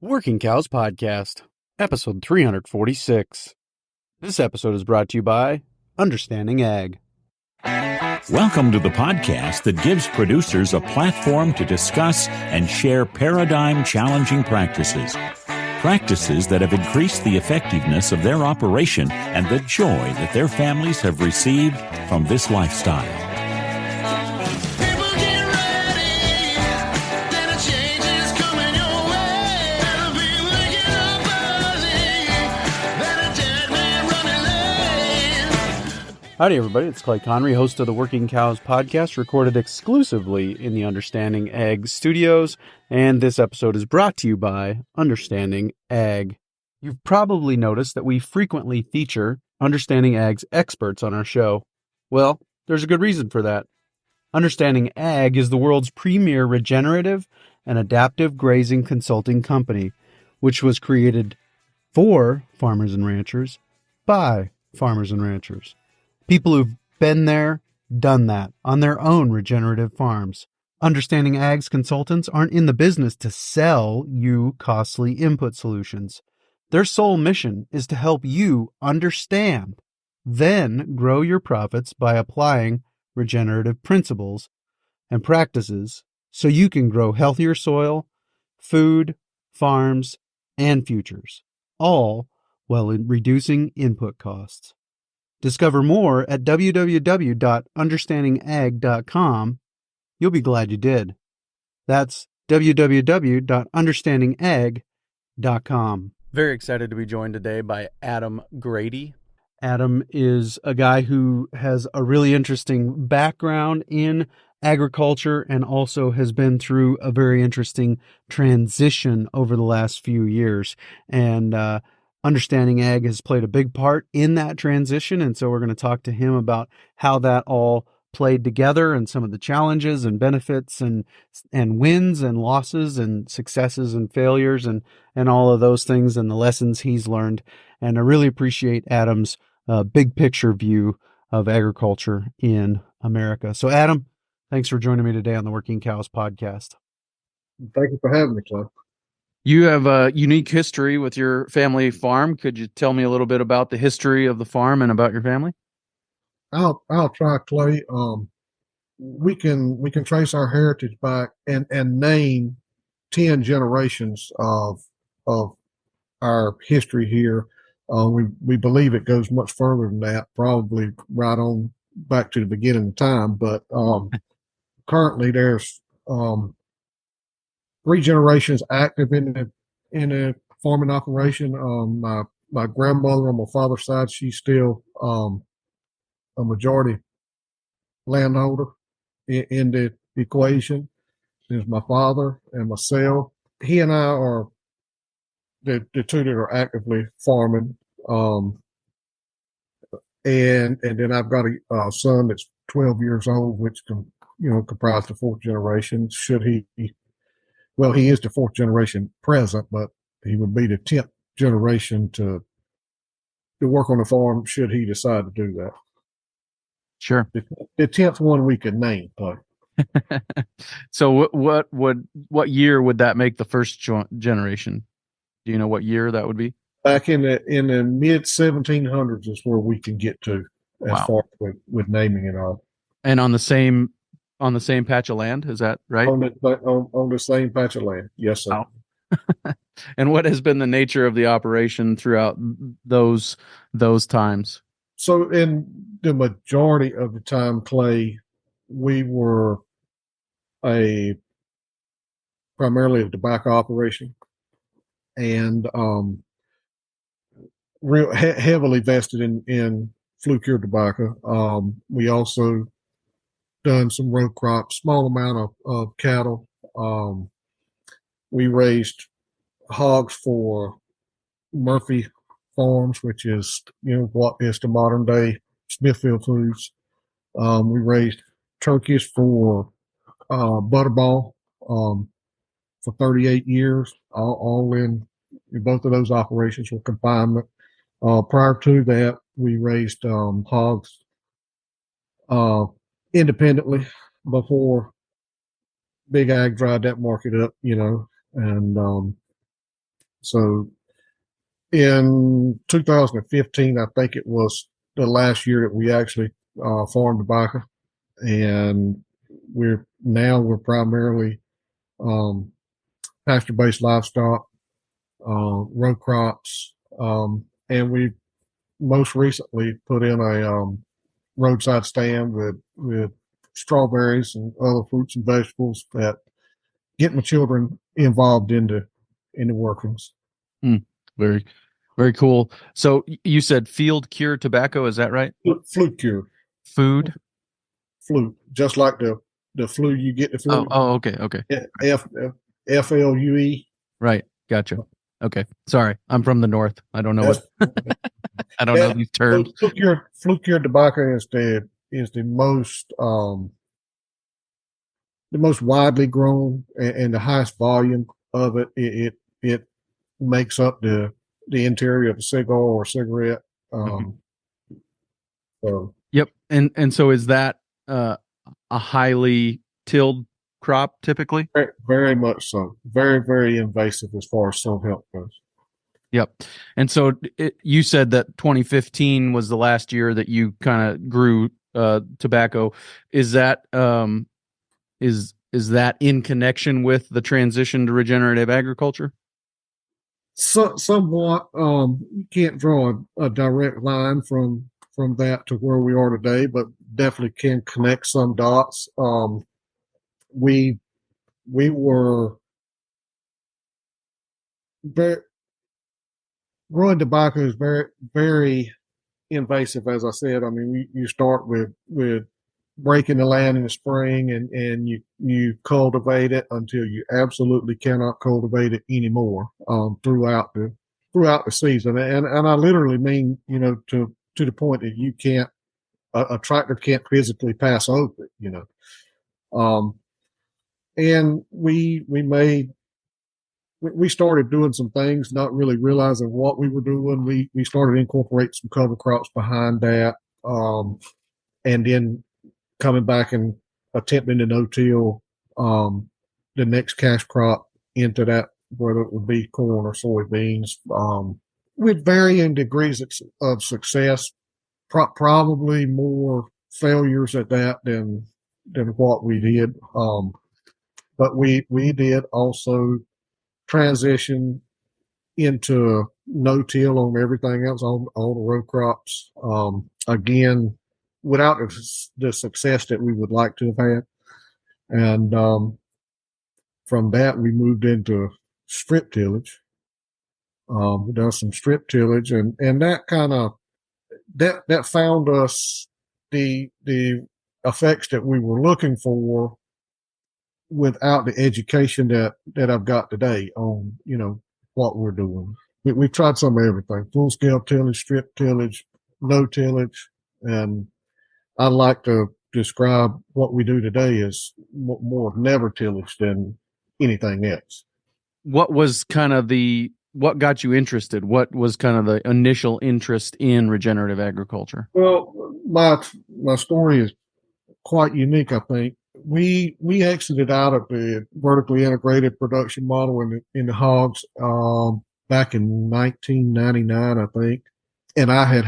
Working Cows Podcast, episode 346. This episode is brought to you by Understanding Ag. Welcome to the podcast that gives producers a platform to discuss and share paradigm-challenging practices. Practices that have increased the effectiveness of their operation and the joy that their families have received from this lifestyle. Howdy, everybody. It's Clay Connery, host of the Working Cows Podcast, recorded exclusively in the Understanding Ag studios. And this episode is brought to you by Understanding Ag. You've probably noticed that we frequently feature Understanding Ag's experts on our show. Well, there's a good reason for that. Understanding Ag is the world's premier regenerative and adaptive grazing consulting company, which was created for farmers and ranchers by farmers and ranchers. People who've been there, done that, on their own regenerative farms. Understanding Ag's consultants aren't in the business to sell you costly input solutions. Their sole mission is to help you understand, then grow your profits by applying regenerative principles and practices so you can grow healthier soil, food, farms, and futures, all while reducing input costs. Discover more at www.understandingag.com. You'll be glad you did. That's www.understandingag.com. Very excited to be joined today by Adam Grady. Adam is a guy who has a really interesting background in agriculture and also has been through a very interesting transition over the last few years. And Understanding Ag has played a big part in that transition, and so we're going to talk to him about how that all played together and some of the challenges and benefits and wins and losses and successes and failures and all of those things and the lessons he's learned. And I really appreciate Adam's big picture view of agriculture in America. So Adam, thanks for joining me today on the Working Cows Podcast. Thank you for having me, Clay. You have a unique history with your family farm. Could you tell me a little bit about the history of the farm and about your family? I'll try, Clay. We can trace our heritage back and name 10 generations of our history here. We believe it goes much further than that, probably right on back to the beginning of time. But currently, there's 3 generations active in a farming operation. My grandmother on my father's side, she's still a majority landholder in the equation. There's my father and myself. He and I are the two that are actively farming. And then I've got a son that's 12 years old, which comprised the 4th generation. Well, he is the 4th generation present, but he would be the 10th generation to work on the farm should he decide to do that. Sure. The 10th one we could name. So what year would that make the first generation? Do you know what year that would be? Back in the mid 1700s is where we can get to as far as with naming it all. And on the same patch of land, is that right? On the same patch of land, yes, sir. Wow. And what has been the nature of the operation throughout those times? So in the majority of the time, Clay, we were primarily a tobacco operation, and real heavily vested in flue-cured tobacco. We also done some row crops, small amount of cattle. We raised hogs for Murphy Farms, which is what is the modern day Smithfield Foods. We raised turkeys for Butterball for 38 years. All in both of those operations were confinement. Prior to that, we raised hogs independently before Big Ag dried that market up, and So in 2015, I think it was the last year that we actually farmed tobacco, and we're primarily um, pasture-based livestock, row crops, and we most recently put in a roadside stand with strawberries and other fruits and vegetables that get my children involved in the workings. Very, very cool. So you said field cure tobacco, is that right? Flute cure. Food? Flute, just like the flu you get the flu. Okay. Flue. Right. Gotcha. Okay. Sorry. I'm from the north. I don't know what I don't know these terms. Flue cure tobacco is the most widely grown and the highest volume of it. It makes up the interior of a cigar or cigarette. So Yep. And so is that a highly tilled crop typically? very, very much so. Very, very invasive as far as soil health goes. Yep. And so you said that 2015 was the last year that you kind of grew tobacco. Is that is that in connection with the transition to regenerative agriculture? Somewhat. You can't draw a direct line from that to where we are today, but definitely can connect some dots. We were very growing tobacco is very, very invasive, as I said. I mean, you start with breaking the land in the spring, and you cultivate it until you absolutely cannot cultivate it anymore throughout the season. And I literally mean, to the point that you can't a tractor can't physically pass over it. And we started doing some things, not really realizing what we were doing. We started incorporating some cover crops behind that, and then coming back and attempting to no-till the next cash crop into that, whether it would be corn or soybeans, with varying degrees of success. Probably more failures at that than what we did. But we did also transition into no-till on everything else, on all the row crops. Again, without the success that we would like to have had. And from that, we moved into strip tillage. We done some strip tillage, and that kind of that found us the effects that we were looking for without the education that I've got today on what we're doing. We've tried some of everything: full scale tillage, strip tillage, no tillage, and I like to describe what we do today as more of never tillage than anything else. What was kind of what got you interested? What was kind of the initial interest in regenerative agriculture? Well, my story is quite unique, I think. We exited out of the vertically integrated production model in the hogs back in 1999, I think. And I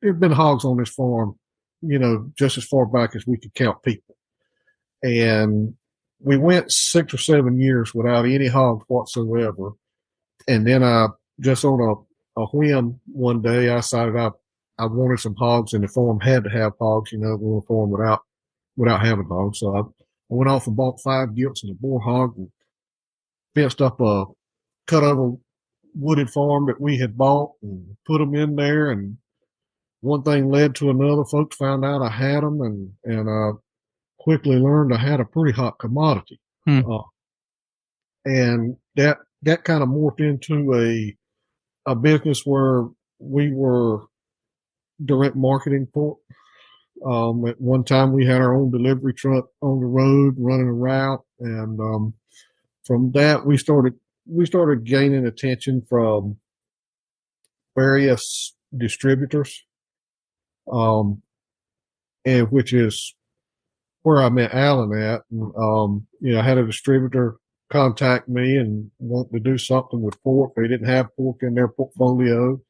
there'd been hogs on this farm, just as far back as we could count people. And we went 6 or 7 years without any hogs whatsoever. And then I just on a whim one day, I decided I wanted some hogs, and the farm had to have hogs. We were a farm without having hogs. So I went off and bought 5 gilts and a boar hog and fenced up a cut over wooded farm that we had bought and put them in there. And one thing led to another. Folks found out I had them, and quickly learned I had a pretty hot commodity. And that kind of morphed into a business where we were direct marketing for. At one time, we had our own delivery truck on the road running a route, and from that, we started gaining attention from various distributors, and which is where I met Alan at. And, I had a distributor contact me and want to do something with pork. They didn't have pork in their portfolio.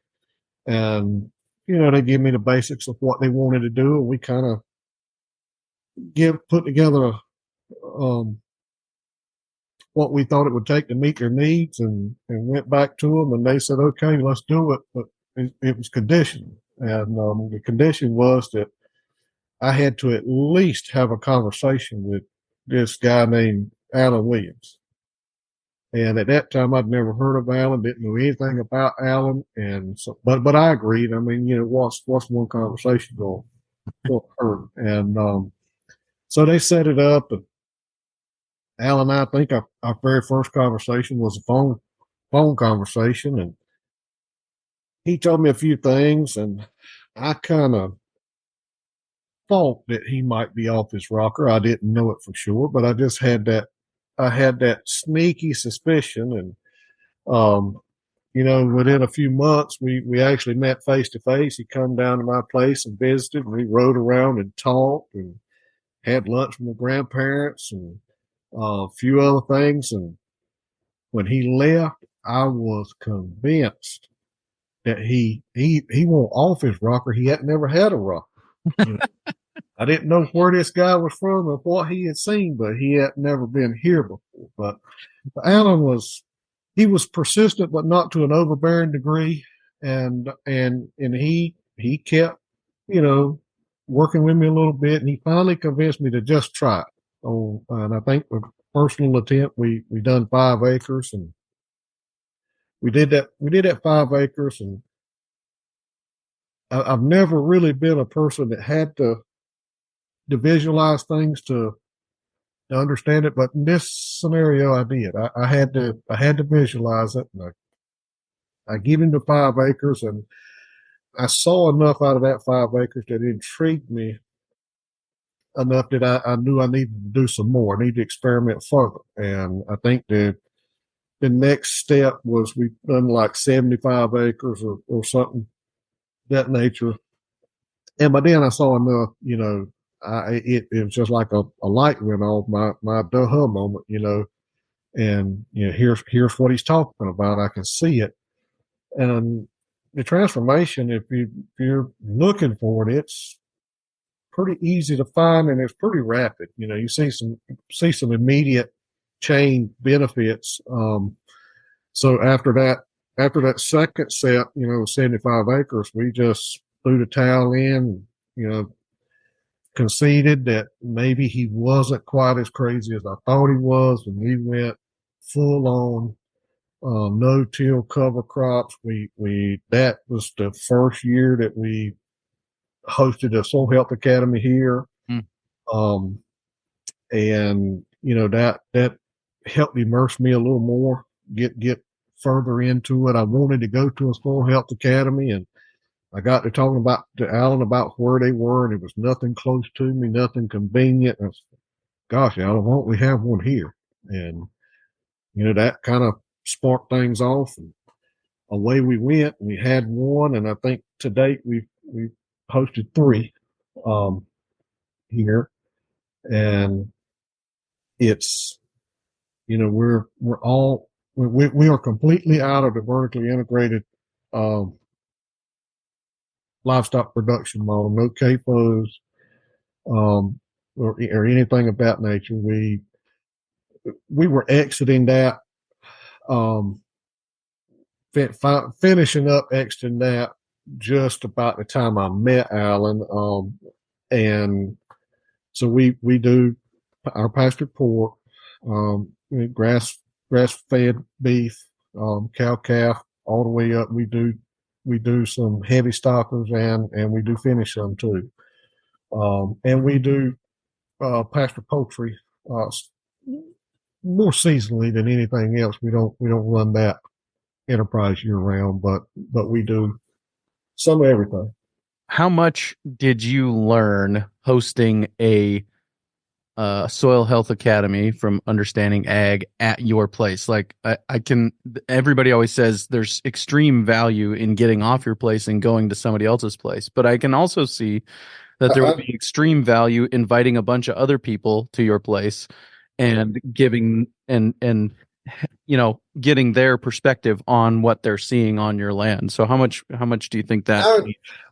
And, they give me the basics of what they wanted to do. And we kind of put together um, what we thought it would take to meet their needs and went back to them. And they said, okay, let's do it. But it was conditional. And the condition was that I had to at least have a conversation with this guy named Alan Williams. And at that time, I'd never heard of Alan, didn't know anything about Alan. And so, but I agreed. I mean, what's one conversation going to hurt? And so they set it up. And Alan and I think our very first conversation was a phone conversation. And he told me a few things. And I kind of thought that he might be off his rocker. I didn't know it for sure, but I just had that sneaky suspicion. And within a few months, we actually met face to face. He come down to my place and visited, and we rode around and talked and had lunch with my grandparents and a few other things. And when he left, I was convinced that he won't off his rocker. He had never had a rocker. I didn't know where this guy was from or what he had seen, but he had never been here before. But Alan was persistent, but not to an overbearing degree. And he kept, working with me a little bit, and he finally convinced me to just try it. Oh, and I think with personal attempt, we done 5 acres, and we did that 5 acres. And I've never really been a person that had to visualize things to understand it, but in this scenario, I did. I had to visualize it. And I give him the 5 acres, and I saw enough out of that 5 acres that intrigued me enough that I knew I needed to do some more. I need to experiment further. And I think the next step was we've done like 75 acres or something that nature. And by then I saw enough, it was just like a light went off, my duh moment, and here's what he's talking about. I can see it. And the transformation, if you're looking for it, it's pretty easy to find, and it's pretty rapid. You see some immediate chain benefits. So after that second set, 75 acres, we just threw the towel in, conceded that maybe he wasn't quite as crazy as I thought he was, and we went full on no-till cover crops. That was the first year that we hosted a Soil Health Academy here. And that helped immerse me a little more, get further into it. I wanted to go to a Soil Health Academy, and I got to talking to Alan about where they were, and it was nothing close to me, nothing convenient. And gosh, Alan, why don't we have one here? And that kind of sparked things off, and away we went. We had one, and I think to date we've hosted 3 here, and it's we are completely out of the vertically integrated livestock production model. No CAFOs or anything of that nature. We were exiting that, finishing up exiting that just about the time I met Alan. And so we do our pastured pork, grass fed beef, cow calf, all the way up. We do some heavy stockers, and we do finish them too. And we do pasture poultry more seasonally than anything else. We don't run that enterprise year round, but we do some of everything. How much did you learn hosting a Soil Health Academy from Understanding Ag at your place? Like everybody always says there's extreme value in getting off your place and going to somebody else's place, but I can also see that there would be extreme value inviting a bunch of other people to your place and giving and getting their perspective on what they're seeing on your land. So how much do you think that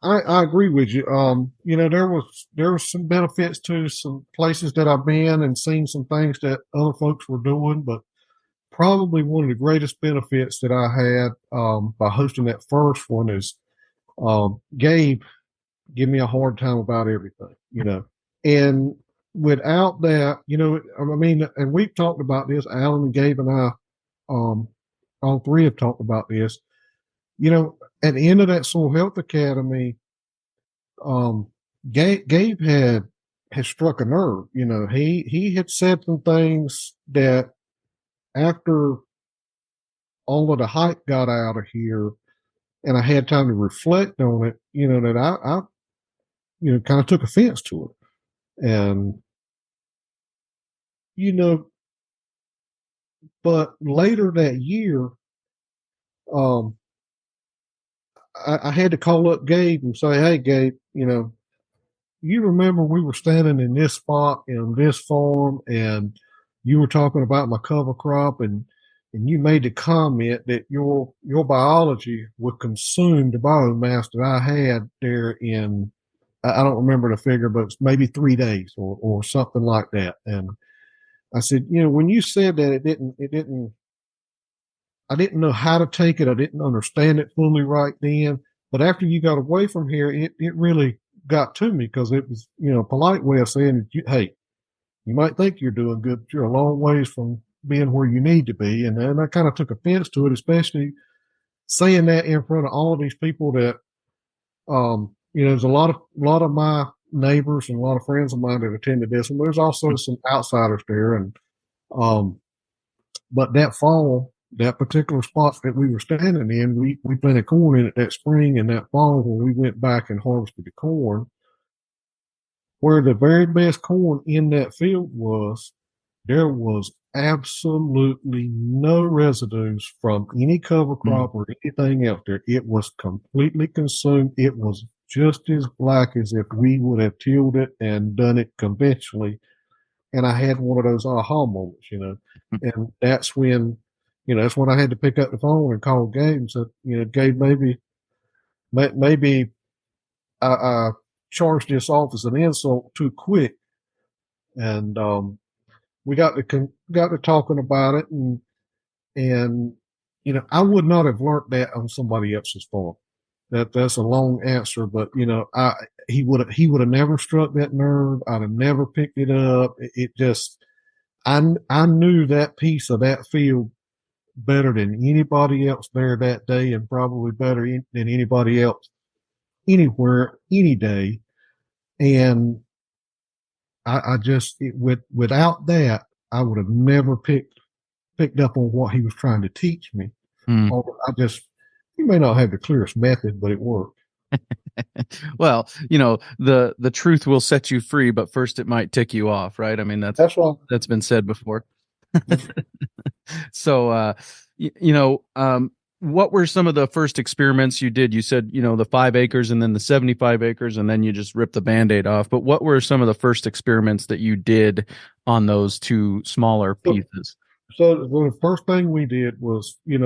I agree with you. There was some benefits to some places that I've been and seen some things that other folks were doing, but probably one of the greatest benefits that I had by hosting that first one is Gabe give me a hard time about everything. And without that, I mean, and we've talked about this, Alan and Gabe and I, all three have talked about this. At the end of that Soil Health Academy, Gabe had struck a nerve. He had said some things that after all of the hype got out of here, and I had time to reflect on it. That I kind of took offense to it, and you know, but later that year, um, I had to call up Gabe and say, "Hey, Gabe, you remember we were standing in this spot in this farm, and you were talking about my cover crop, and you made the comment that your biology would consume the biomass that I had there in I don't remember the figure, but it's maybe 3 days or something like that." And I said, when you said that, I didn't know how to take it. I didn't understand it fully right then. But after you got away from here, it really got to me because it was, a polite way of saying, hey, you might think you're doing good, but you're a long ways from being where you need to be. And then I kind of took offense to it, especially saying that in front of all of these people that, there's a lot of my neighbors and a lot of friends of mine that attended this, and there's also some outsiders there. And but that fall, that particular spot that we were standing in, we planted corn in it that spring, and that fall when we went back and harvested the corn, where the very best corn in that field was, there was absolutely no residues from any cover crop or anything else there. It was completely consumed. It was just as black as if we would have tilled it and done it conventionally. And I had one of those aha moments. And that's when, that's when I had to pick up the phone and call Gabe and said, Gabe, maybe I charged this off as an insult too quick. And we got to talking about it, and I would not have learned that on somebody else's farm. That's a long answer, but he would have never struck that nerve. I'd have never picked it up. It just I knew that piece of that field better than anybody else there that day, and probably better than anybody else anywhere any day. And I just without that, I would have never picked up on what he was trying to teach me. Or he may not have the clearest method, but it worked. Well, the truth will set you free, but first it might tick you off, right? I mean, that's right. That's been said before. So, what were some of the first experiments you did? You said, the 5 acres and then the 75 acres, and then you just ripped the Band-Aid off. But what were some of the first experiments that you did on those 2 smaller pieces? So the first thing we did was, we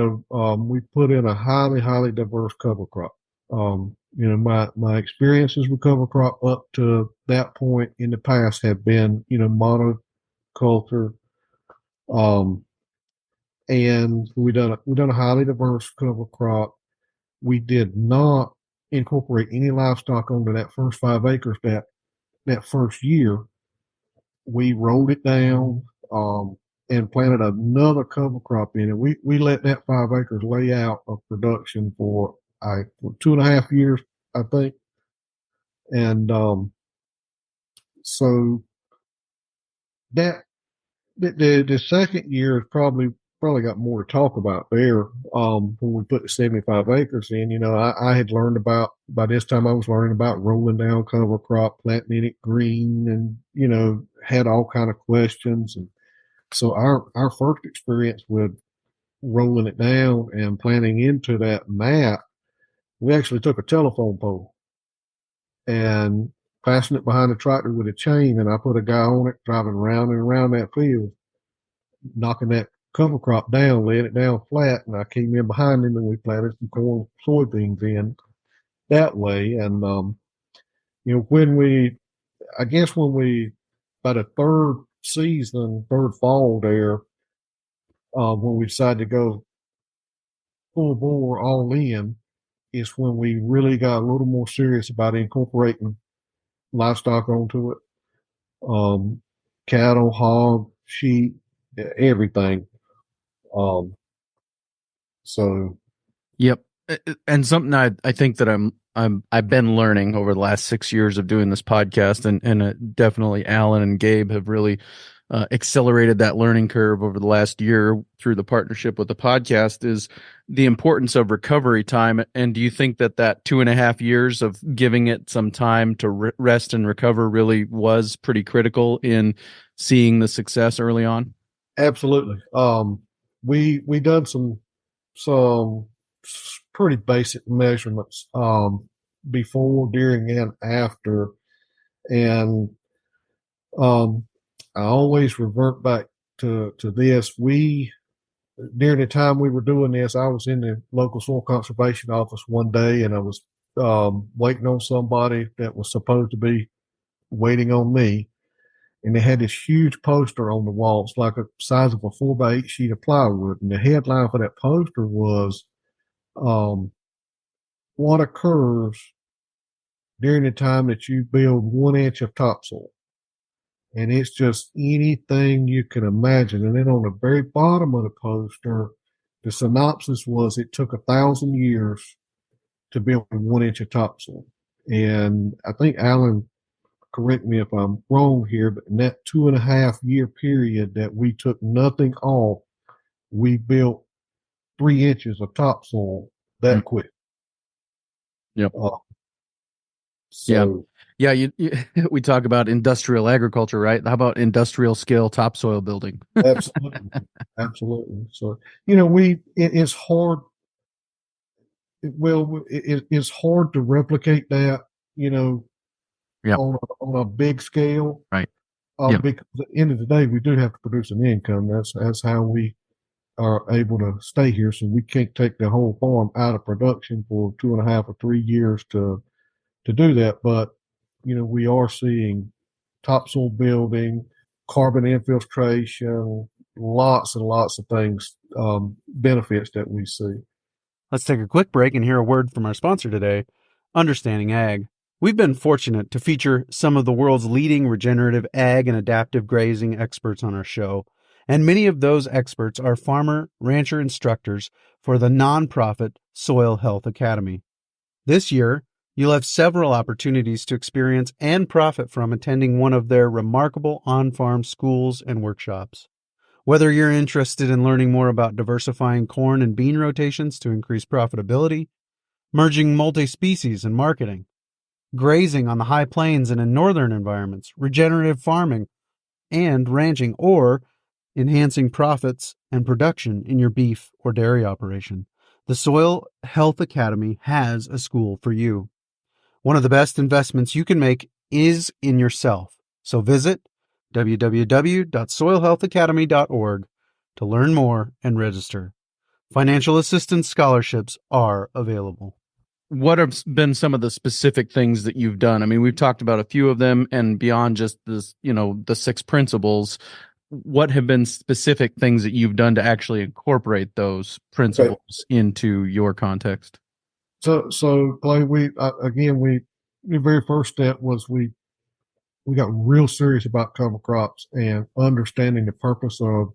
put in a highly, highly diverse cover crop. My experiences with cover crop up to that point in the past have been, monoculture. And we done a highly diverse cover crop. We did not incorporate any livestock onto that first 5 acres that first year. We rolled it down, and planted another cover crop in it. We let that 5 acres lay out of production for 2.5 years, I think. And so that the second year is probably got more to talk about there. When we put the 75 acres in, I had learned about, by this time I was learning about rolling down cover crop, planting it green, and had all kind of questions. And so our first experience with rolling it down and planting into that mat, we actually took a telephone pole and fastened it behind the tractor with a chain, and I put a guy on it driving around and around that field. knocking that cover crop down, laying it down flat, and I came in behind him and we planted some corn, soybeans in that way. And when I guess when we, by the third season, third fall there, when we decided to go full bore all in, is when we really got a little more serious about incorporating livestock onto it. Cattle, hog, sheep, everything. Um, so Yep. And something I think that I've been learning over the last 6 years of doing this podcast, and definitely Alan and Gabe have really accelerated that learning curve over the last year through the partnership with the podcast, is the importance of recovery time. And do you think that 2.5 years of giving it some time to rest and recover really was pretty critical in seeing the success early on? absolutely. We done some pretty basic measurements before, during, and after, and um, I always revert back to this. We During the time we were doing this, I was in the local soil conservation office one day, and I was waiting on somebody that was supposed to be waiting on me. And they had this huge poster on the wall. It's like a size of a 4x8 sheet of plywood. And the headline for that poster was, um, what occurs during the time that you build 1 inch of topsoil. And it's just anything you can imagine. And then on the very bottom of the poster, the synopsis was it took 1,000 years to build 1 inch of topsoil. And I think Alan, correct me if I'm wrong here, but in that 2.5 year period that we took nothing off, we built 3 inches of topsoil Mm. that quick. Yep. Uh, Yeah. so Yeah. We talk about industrial agriculture, right? How about industrial scale topsoil building? absolutely, absolutely. So it's hard. It's hard to replicate that, you know, Yep. on a big scale. Right. Yep. Because at the end of the day, we do have to produce an income. That's how we are able to stay here. So we can't take the whole farm out of production for 2.5 or 3 years to do that. But we are seeing topsoil building, carbon infiltration, lots and lots of things, benefits that we see. Let's take a quick break and hear a word from our sponsor today, Understanding Ag. We've been fortunate to feature some of the world's leading regenerative ag and adaptive grazing experts on our show, and many of those experts are farmer rancher instructors for the nonprofit Soil Health Academy. This year, you'll have several opportunities to experience and profit from attending one of their remarkable on-farm schools and workshops. Whether you're interested in learning more about diversifying corn and bean rotations to increase profitability, merging multi-species and marketing, grazing on the high plains and in northern environments, regenerative farming, and ranching, or enhancing profits and production in your beef or dairy operation, the Soil Health Academy has a school for you. One of the best investments you can make is in yourself. So visit www.soilhealthacademy.org to learn more and register. Financial assistance scholarships are available. What have been some of the specific things that you've done? I mean, we've talked about a few of them, and beyond just this, the 6 principles, what have been specific things that you've done to actually incorporate those principles into your context? So Clay, the very first step was we got real serious about cover crops and understanding the purpose of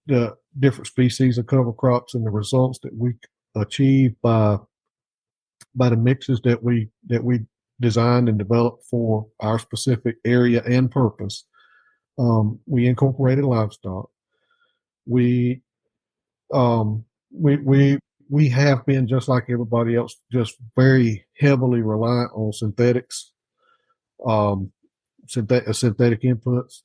the different species of cover crops and the results that we achieve by the mixes that we designed and developed for our specific area and purpose. We incorporated livestock. We um, we have been, just like everybody else, just very heavily reliant on synthetics, um, synthetic inputs.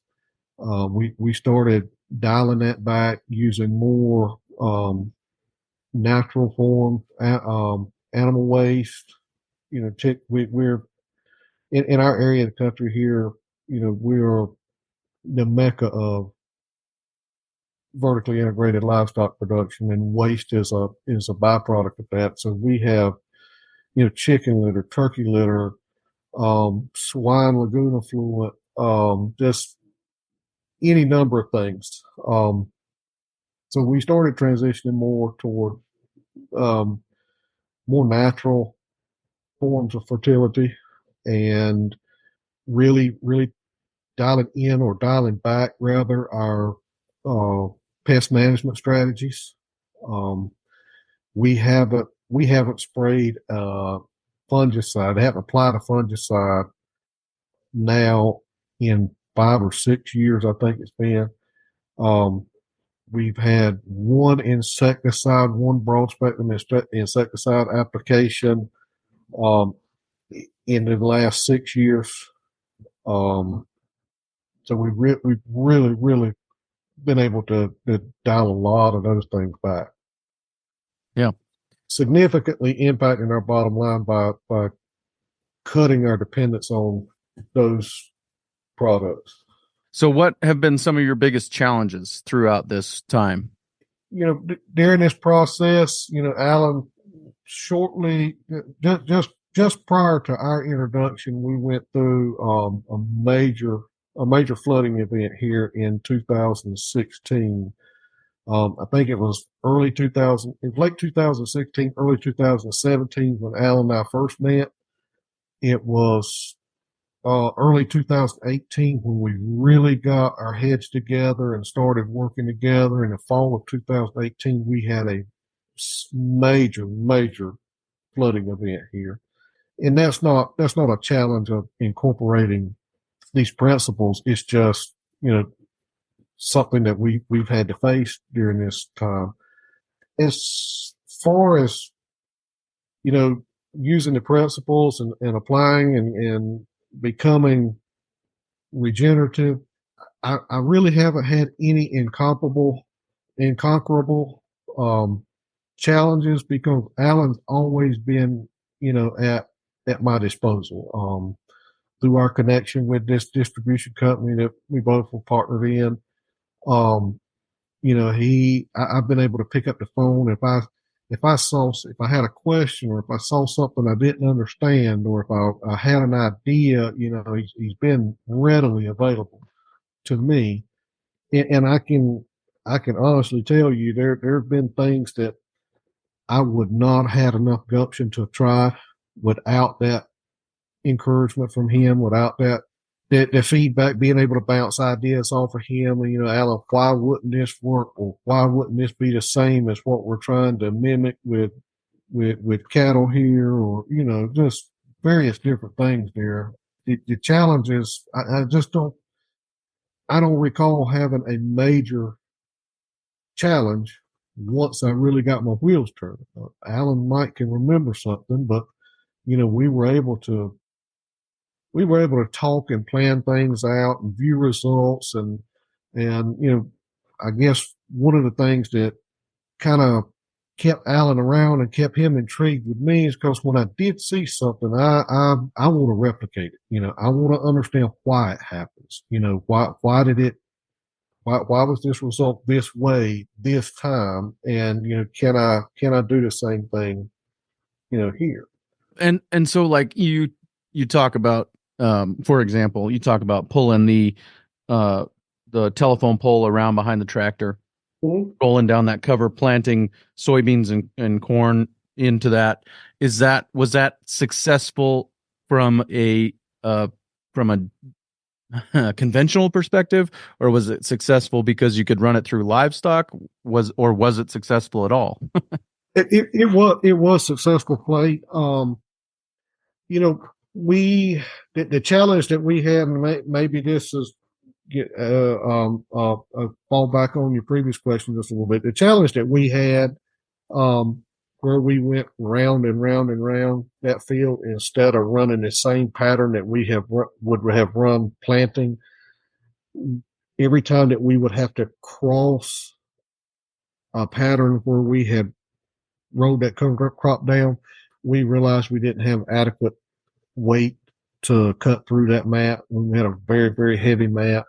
We started dialing that back, using more natural form animal waste. We're in our area of the country here. We're the mecca of vertically integrated livestock production, and waste is a byproduct of that. So we have, chicken litter, turkey litter, swine lagoon effluent, just any number of things. So we started transitioning more toward um, more natural forms of fertility, and really dialing in, or dialing back rather, our uh, pest management strategies. Um, we haven't sprayed fungicide. I haven't applied a fungicide now in 5 or 6 years, I think it's been. Um, we've had one insecticide, one broad spectrum insecticide application um, in the last 6 years. Um, so we've really been able to dial a lot of those things back. Yeah. Significantly impacting our bottom line by cutting our dependence on those products. So, what have been some of your biggest challenges throughout this time? During this process, Alan, shortly, just prior to our introduction, we went through a major flooding event here in 2016. I think it was late 2016, early 2017 when Alan and I first met. It was early 2018 when we really got our heads together and started working together. In the fall of 2018, we had a major flooding event here, and that's not a challenge of incorporating these principles. It's just something that we've had to face during this time. As far as using the principles and applying and becoming regenerative, I really haven't had any inconquerable challenges, because Alan's always been, at my disposal. Through our connection with this distribution company that we both were partnered in, um, I've been able to pick up the phone if I had a question, or if I saw something I didn't understand, or if I had an idea. He's been readily available to me, and I can honestly tell you there have been things that I would not have had enough gumption to try without that encouragement from him, without the feedback, being able to bounce ideas off of him. Alan, why wouldn't this work, or why wouldn't this be the same as what we're trying to mimic with cattle here, or just various different things there. The challenges, I don't recall having a major challenge once I really got my wheels turned. Alan might can remember something, but we were able to talk and plan things out and view results, and I guess one of the things that kind of kept Alan around and kept him intrigued with me is because when I did see something, I want to replicate it. I want to understand why it happens. Why did it why was this result this way this time? And can I do the same thing here? And so, like, you talk about, for example, you talk about pulling the telephone pole around behind the tractor, rolling down that cover, planting soybeans and corn into that. Was that successful from a conventional perspective, or was it successful because you could run it through livestock? Was it successful at all? It was successful play. We the challenge that we had, and maybe this is fall back on your previous question just a little bit. The challenge that we had, where we went round and round and round that field instead of running the same pattern that we would have run planting. Every time that we would have to cross a pattern where we had rolled that cover crop down, we realized we didn't have adequate weight to cut through that mat. We had a very, very heavy mat.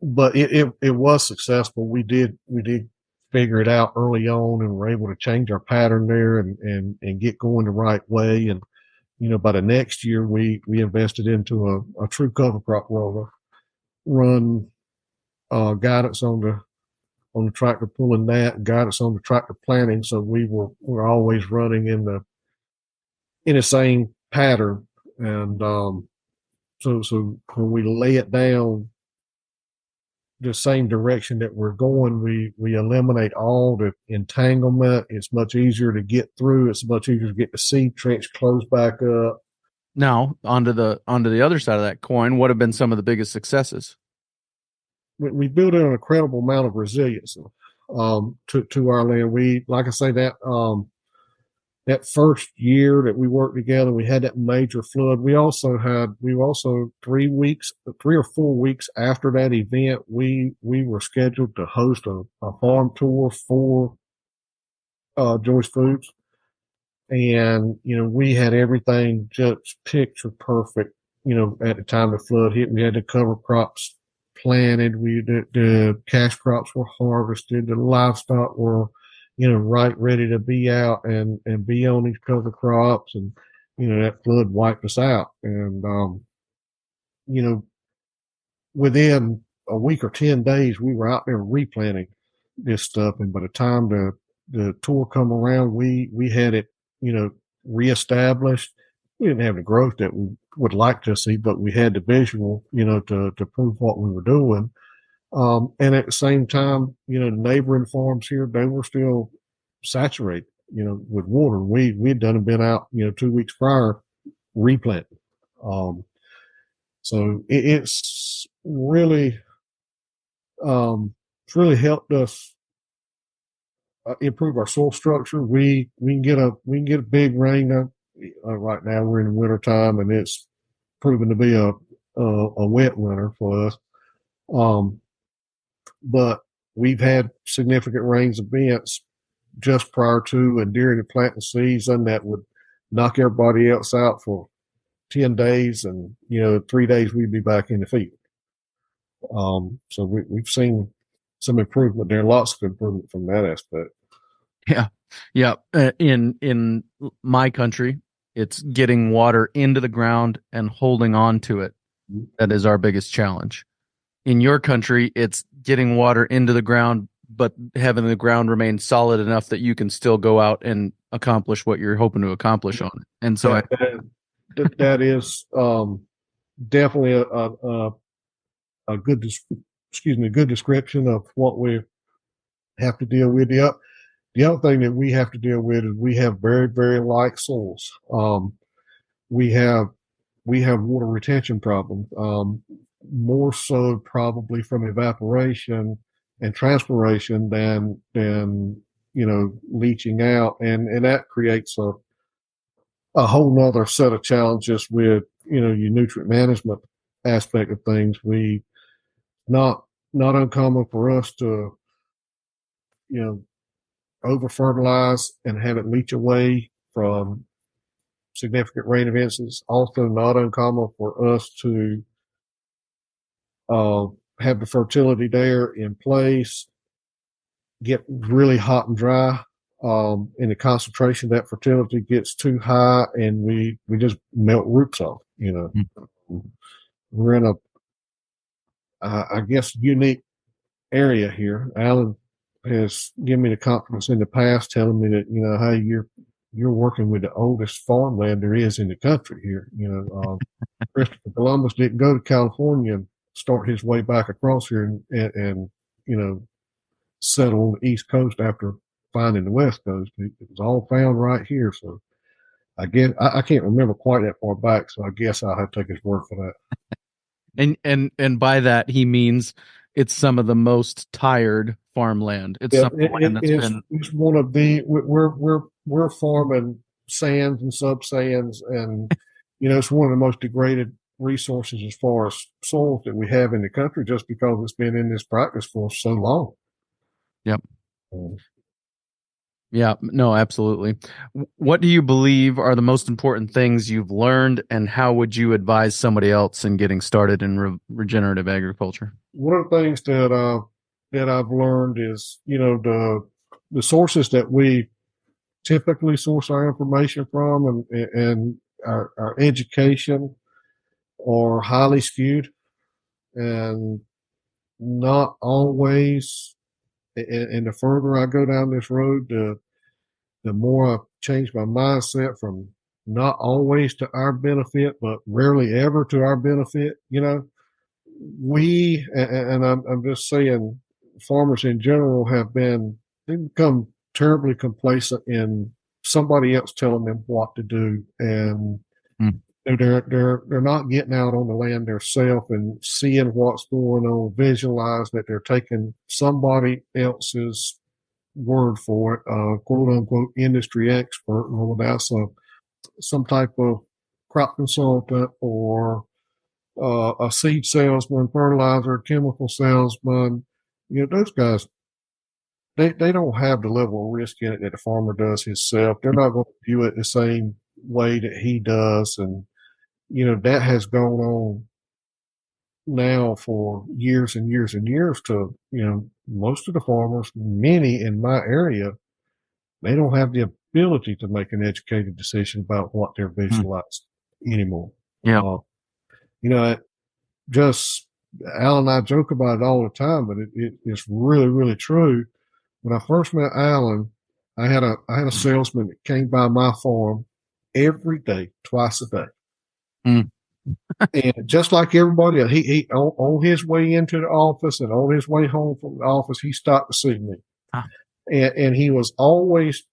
but it was successful. We did figure it out early on, and were able to change our pattern there and get going the right way. And by the next year, we invested into a true cover crop roller, run guidance on the tractor pulling that, guidance on the tractor planting. So we're always running in the same pattern. And so when we lay it down the same direction that we're going, we eliminate all the entanglement. It's much easier to get through. It's much easier to get the seed trench closed back up. Now, onto the other side of that coin, what have been some of the biggest successes? We built in an incredible amount of resilience to our land. We, like I say, that first year that we worked together, we had that major flood. We also 3 or 4 weeks after that event, we were scheduled to host a farm tour for Joyce Foods. And, we had everything just picture perfect, at the time the flood hit. We had the cover crops planted. The cash crops were harvested. The livestock were, right, ready to be out and be on these cover crops. And, that flood wiped us out. And, you know, within a week or 10 days, we were out there replanting this stuff. And by the time the tour come around, we had it, reestablished. We didn't have the growth that we would like to see, but we had the visual, to prove what we were doing. And at the same time, the neighboring farms here, they were still saturated, with water. We'd done and been out, 2 weeks prior replanting. So it's really helped us improve our soil structure. We can get a big rain. Right now we're in the winter time, and it's proven to be a wet winter for us. But we've had significant rains events just prior to and during the planting season that would knock everybody else out for 10 days, and 3 days we'd be back in the field. So we've seen some improvement there, lots of improvement from that aspect. Yeah. In my country, it's getting water into the ground and holding on to it. That is our biggest challenge. In your country, it's getting water into the ground, but having the ground remain solid enough that you can still go out and accomplish what you're hoping to accomplish on it. And so that is definitely a good description of what we have to deal with. The other thing that we have to deal with is we have very, very light soils. We have water retention problems, more so probably from evaporation and transpiration than leaching out, and that creates a whole nother set of challenges with your nutrient management aspect of things. We not uncommon for us to over fertilize and have it leach away from significant rain events. It's also not uncommon for us to have the fertility there in place, get really hot and dry, and the concentration of that fertility gets too high, and we just melt roots off. We're in a I guess unique area here. Alan has given me the confidence in the past, telling me that hey, you're working with the oldest farmland there is in the country here. Christopher Columbus didn't go to California and start his way back across here and settle on the East Coast after finding the West Coast. It was all found right here. So I guess I can't remember quite that far back. So I guess I'll have to take his word for that. And by that he means it's some of the most tired farmland. It's some land that's it's one of the we're farming sands and subsands, and it's one of the most degraded resources as far as soils that we have in the country, just because it's been in this practice for so long. Yep. Yeah, no, absolutely. What do you believe are the most important things you've learned, and how would you advise somebody else in getting started in regenerative agriculture? One of the things that I've learned is, the sources that we typically source our information from and our education are highly skewed and not always. And the further I go down this road, the more I change my mindset from not always to our benefit, but rarely ever to our benefit. And I'm just saying, farmers in general they've become terribly complacent in somebody else telling them what to do, and Mm. they're not getting out on the land themselves and seeing what's going on, visualize that they're taking somebody else's word for it, quote unquote industry expert, whether that's some type of crop consultant or a seed salesman, fertilizer, chemical salesman. Those guys, they don't have the level of risk in it that the farmer does himself. They're not going to view it the same way that he does. And, that has gone on now for years and years and years to, most of the farmers, many in my area, they don't have the ability to make an educated decision about what they're Mm. visualizing anymore. Yeah. Uh, you know, just Al and I joke about it all the time, but it's really, really true. When I first met Alan, I had a salesman that came by my farm every day, twice a day. Mm. And just like everybody else, he on his way into the office and on his way home from the office, he stopped to see me. Ah. And he was always,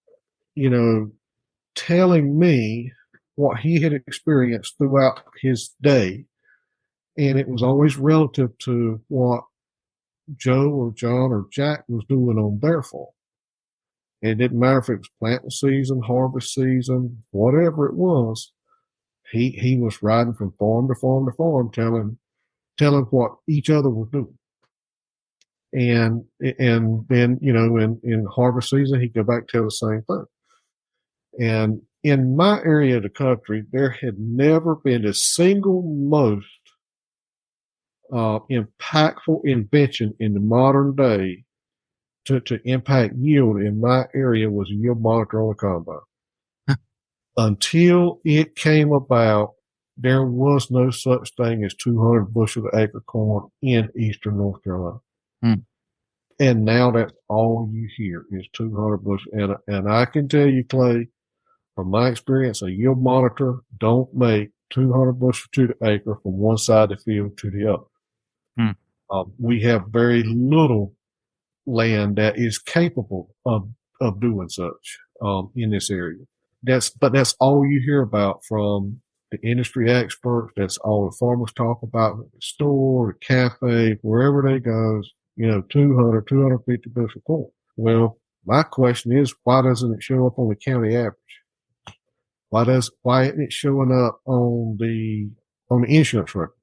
telling me what he had experienced throughout his day. And it was always relative to what Joe or John or Jack was doing on their farm. And it didn't matter if it was planting season, harvest season, whatever it was. He was riding from farm to farm to farm, telling what each other was doing. And then in harvest season he'd go back and tell the same thing. And in my area of the country, there had never been a single most impactful invention in the modern day to impact yield in my area was a yield monitor on the combine. Until it came about, there was no such thing as 200 bushel to acre corn in eastern North Carolina. Mm. And now that's all you hear is 200 bushel. And I can tell you, Clay, from my experience, a yield monitor don't make 200 bushel to the acre from one side of the field to the other. Mm. We have very little land that is capable of doing such in this area. But that's all you hear about from the industry experts. That's all the farmers talk about at the store, the cafe, wherever they go. 200, 250 bushel corn. Well, my question is, why doesn't it show up on the county average? Why isn't it showing up on the insurance record?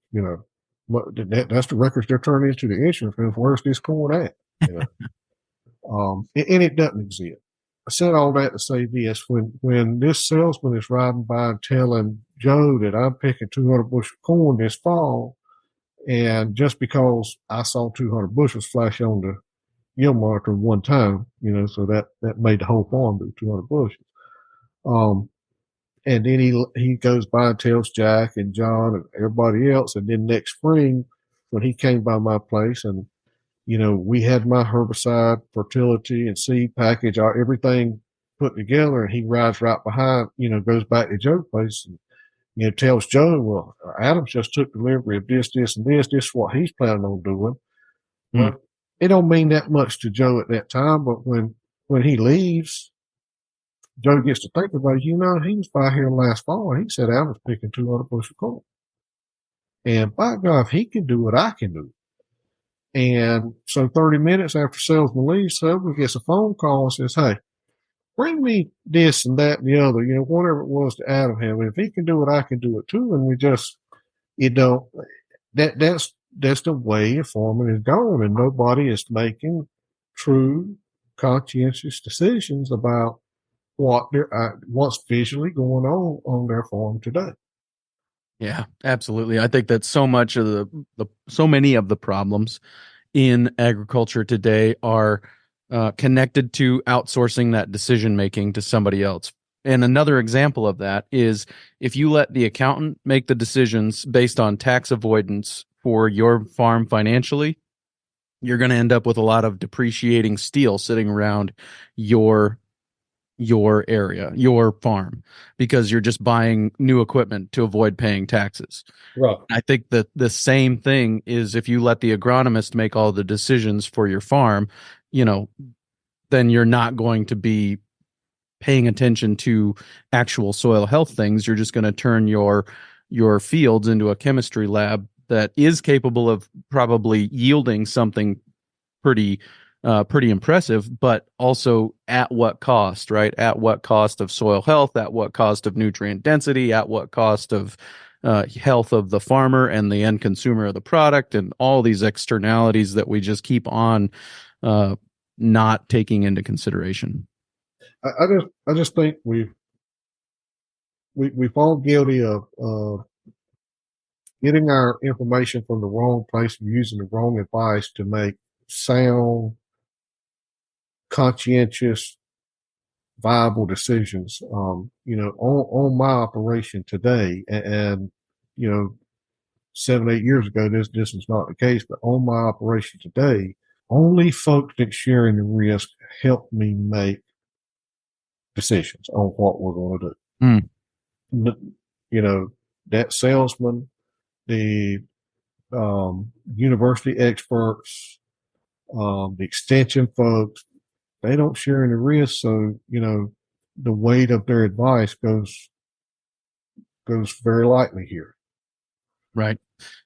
That's the records they're turning into the insurance. Where's this corn at? And it doesn't exist. I said all that to say this: when this salesman is riding by and telling Joe that I'm picking 200 bushel corn this fall, and just because I saw 200 bushels flash on the yield monitor one time, so that made the whole farm do 200 bushels. And then he goes by and tells Jack and John and everybody else. And then next spring, when he came by my place and, we had my herbicide, fertility and seed package, everything put together, and he rides right behind, goes back to Joe's place and, tells Joe, well, Adams just took delivery of this, this, and this. This is what he's planning on doing. Mm. Well, it don't mean that much to Joe at that time, but when he leaves, Joe gets to think about it. He was by here last fall and he said I was picking 200 bushel corn. And by God, if he can do it, I can do it. And so 30 minutes after salesman leaves, salesman gets a phone call and says, hey, bring me this and that and the other, whatever it was to Adam have. If he can do it, I can do it too. And we just, that's the way farming is going, and nobody is making true conscientious decisions about what's visually going on their farm today. Yeah, absolutely. I think that so much of so many of the problems in agriculture today are connected to outsourcing that decision making to somebody else. And another example of that is if you let the accountant make the decisions based on tax avoidance for your farm financially, you're going to end up with a lot of depreciating steel sitting around your area, your farm, because you're just buying new equipment to avoid paying taxes. Right. I think that the same thing is if you let the agronomist make all the decisions for your farm, then you're not going to be paying attention to actual soil health things. You're just going to turn your fields into a chemistry lab that is capable of probably yielding something pretty pretty impressive, but also at what cost, right? At what cost of soil health, at what cost of nutrient density, at what cost of health of the farmer and the end consumer of the product, and all these externalities that we just keep on not taking into consideration. I just think we fall guilty of getting our information from the wrong place and using the wrong advice to make sound, conscientious, viable decisions. On my operation today, and 7, 8 years ago, this was not the case. But on my operation today, only folks that sharing the risk help me make decisions on what we're going to do. That salesman, the university experts, the extension folks, they don't share in the risk. So, the weight of their advice goes very lightly here. Right.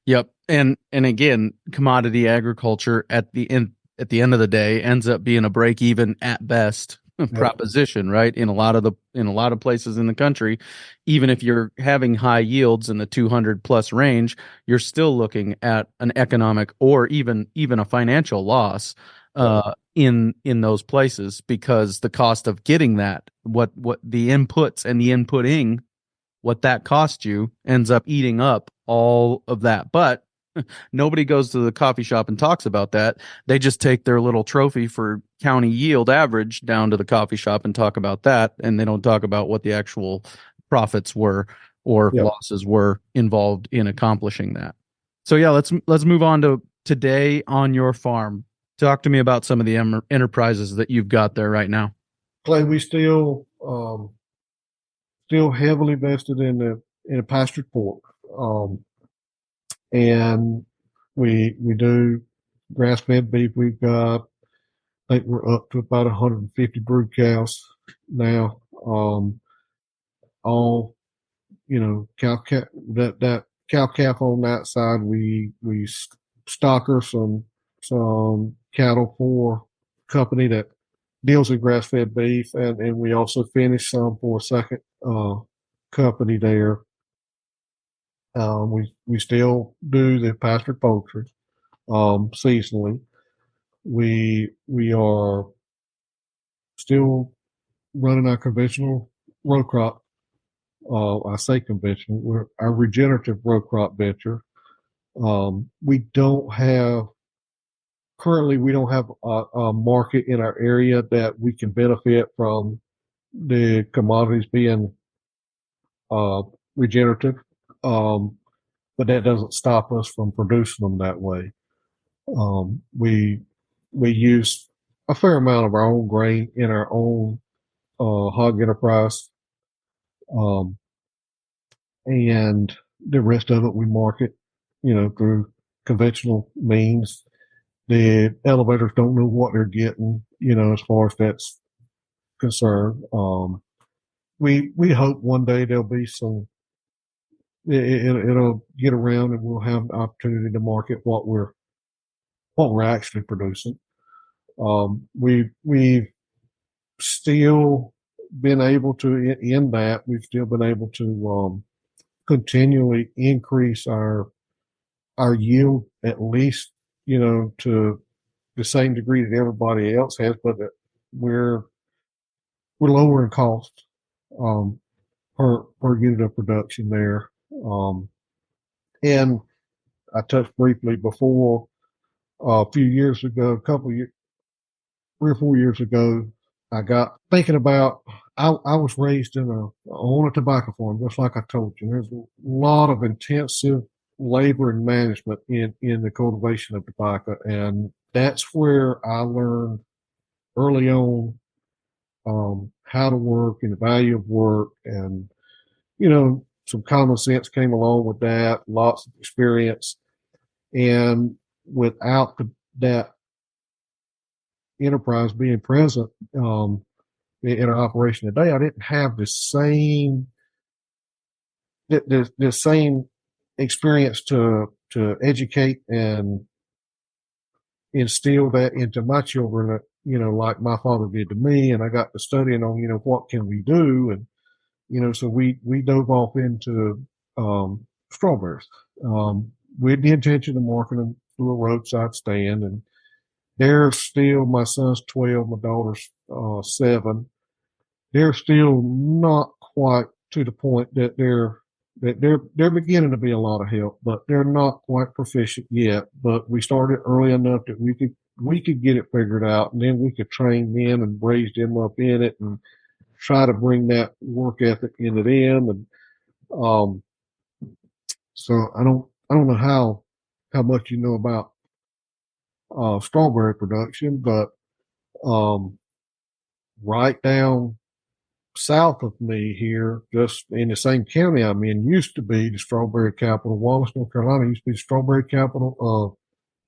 Yep. And again, commodity agriculture at the end of the day ends up being a break even at best proposition, right? In a lot of places in the country, even if you're having high yields in the 200 plus range, you're still looking at an economic or even a financial loss in those places, because the cost of getting that, what the inputs and the inputting, what that cost you ends up eating up all of that. But nobody goes to the coffee shop and talks about that. They just take their little trophy for county yield average down to the coffee shop and talk about that. And they don't talk about what the actual profits were or losses were involved in accomplishing that. So yeah, let's move on to today on your farm. Talk to me about some of the enterprises that you've got there right now. Clay, we still heavily vested in the pastured pork, and we do grass fed beef. We've got, I think we're up to about 150 brood cows now. All cow that cow calf on that side. We stocker some cattle for a company that deals with grass fed beef, and we also finish some for a second company there. We still do the pastured poultry seasonally. We are still running our conventional row crop. I say conventional. We're our regenerative row crop venture. We don't have currently. We don't have a market in our area that we can benefit from the commodities being regenerative. But that doesn't stop us from producing them that way. We use a fair amount of our own grain in our own hog enterprise, um, and the rest of it we market, through conventional means. The elevators don't know what they're getting, as far as that's concerned. We hope one day there'll be some. It'll get around, and we'll have the opportunity to market what we're actually producing. We've still been able to, in that, we've still been able to continually increase our yield, at least, to the same degree that everybody else has. But we're lower in cost per unit of production there. And I touched briefly before a few years ago, 3 or 4 years ago, I got thinking about. I was raised on a tobacco farm, just like I told you. There's a lot of intensive labor and management in the cultivation of tobacco, and that's where I learned early on how to work and the value of work, and some common sense came along with that, lots of experience, and without that enterprise being present in our operation today, I didn't have the same experience to educate and instill that into my children, like my father did to me. And I got to studying on, what can we do? And, so we dove off into, strawberries, with the intention of marketing them through a roadside stand. And they're still, my son's 12, my daughter's, 7. They're still not quite to the point that they're beginning to be a lot of help, but they're not quite proficient yet. But we started early enough that we could get it figured out, and then we could train them and raise them up in it, and try to bring that work ethic into them. And um, so I don't know how much you know about strawberry production, but um, right down south of me here, just in the same county I'm in, used to be the strawberry capital. Wallace, North Carolina used to be the strawberry capital of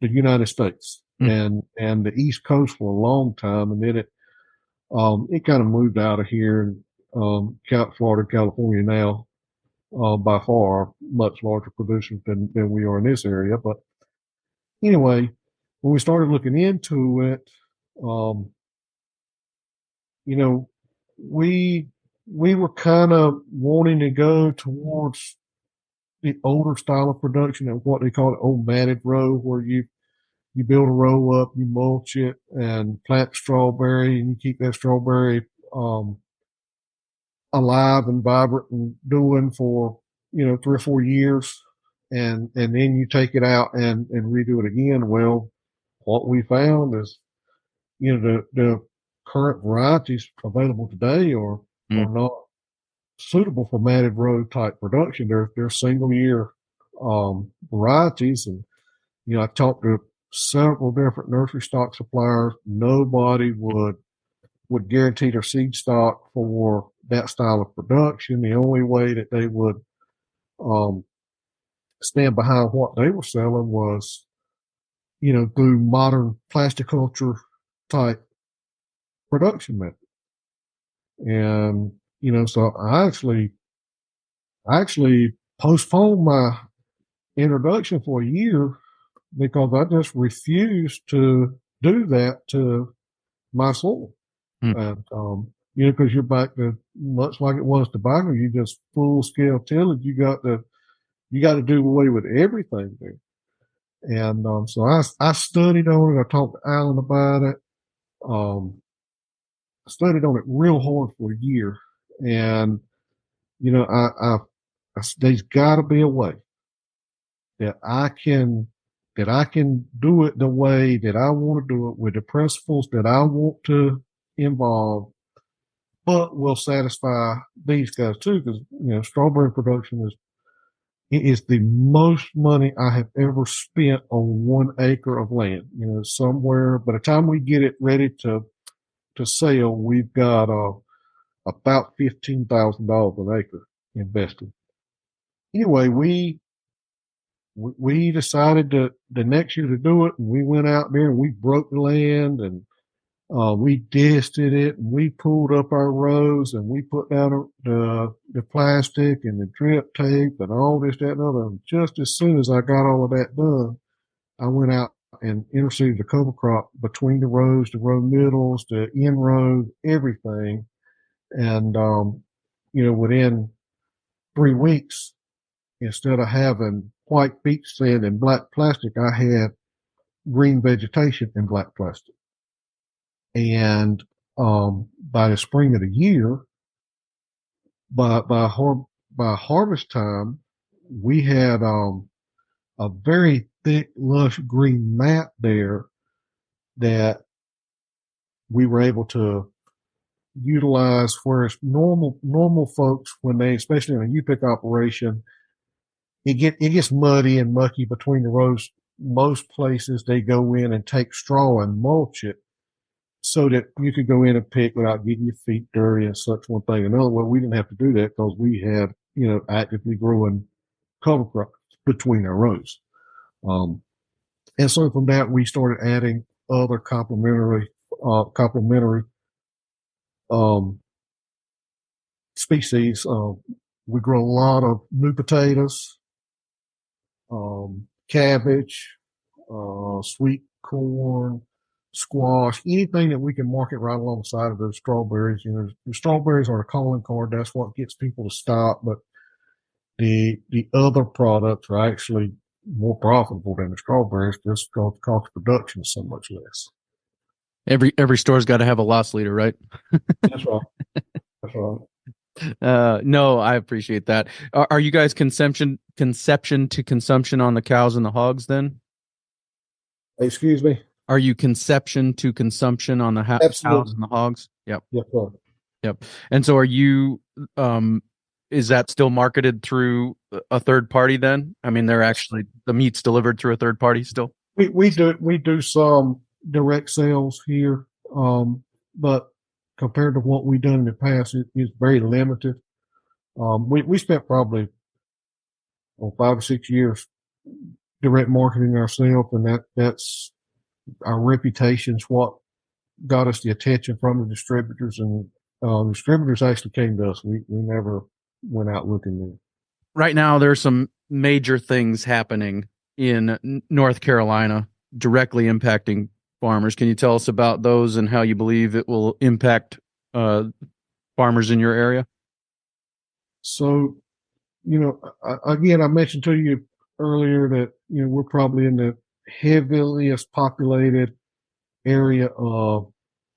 the United States and the East Coast for a long time. And then it kind of moved out of here and, Florida, California now, by far much larger producers than we are in this area. But anyway, when we started looking into it, um, you know, we we were kind of wanting to go towards the older style of production of what they call the old matted row, where you build a row up, you mulch it, and plant strawberry, and you keep that strawberry alive and vibrant and doing for 3 or 4 years, and then you take it out and redo it again. Well, what we found is the current varieties available today are not suitable for matted row type production. They're single year varieties, and I talked to several different nursery stock suppliers. Nobody would guarantee their seed stock for that style of production. The only way that they would um, stand behind what they were selling was through modern plasticulture type production method. And so I actually postponed my introduction for a year because I just refused to do that to my soil. And, because you're back to much like it was tobacco, you just full scale tillage. You got to do away with everything there. And, so I studied on it. I talked to Alan about it. I studied on it real hard for a year. And, there's got to be a way that I can do it the way that I want to do it, with the principles that I want to involve, but will satisfy these guys too. Because strawberry production is the most money I have ever spent on 1 acre of land. Somewhere by the time we get it ready to sell, we've got about $15,000 an acre invested. Anyway, we decided the next year to do it, and we went out there and we broke the land, and we disted it, and we pulled up our rows, and we put down the plastic and the drip tape and all this, that, and other. And just as soon as I got all of that done, I went out and interseeded the cover crop between the rows, the row middles, the in row, everything. And within 3 weeks, instead of having white peat sand and black plastic, I had green vegetation and black plastic. And by the spring of the year, by harvest time, we had a very thick, lush green mat there that we were able to utilize. Whereas normal folks, when they, especially in a U-pick operation, it gets muddy and mucky between the rows. Most places they go in and take straw and mulch it so that you could go in and pick without getting your feet dirty and such one thing. Another way, we didn't have to do that because we had, actively growing cover crops between our rows. And so from that, we started adding other complementary um, species. We grow a lot of new potatoes, cabbage, sweet corn, squash, anything that we can market right alongside of those strawberries. The strawberries are a calling card. That's what gets people to stop. But the other products are actually more profitable than the strawberries just because the cost of production is so much less. Every store's got to have a loss leader, right? That's right. That's right. No, I appreciate that. Are you guys conception to consumption on the cows and the hogs then? Excuse me? Are you conception to consumption on the cows and the hogs? Yep. Yep. Sir. Yep. And so are you, is that still marketed through a third party then? I mean, they're actually, the meat's delivered through a third party still? We do some direct sales here, but compared to what we've done in the past, it's very limited. We spent probably 5 or 6 years direct marketing ourselves, and that's our reputation's what got us the attention from the distributors, and distributors actually came to us. We never went out looking there. Right now, there's some major things happening in North Carolina directly impacting farmers. Can you tell us about those and how you believe it will impact farmers in your area? So, again, I mentioned to you earlier that, we're probably in the heaviest populated area of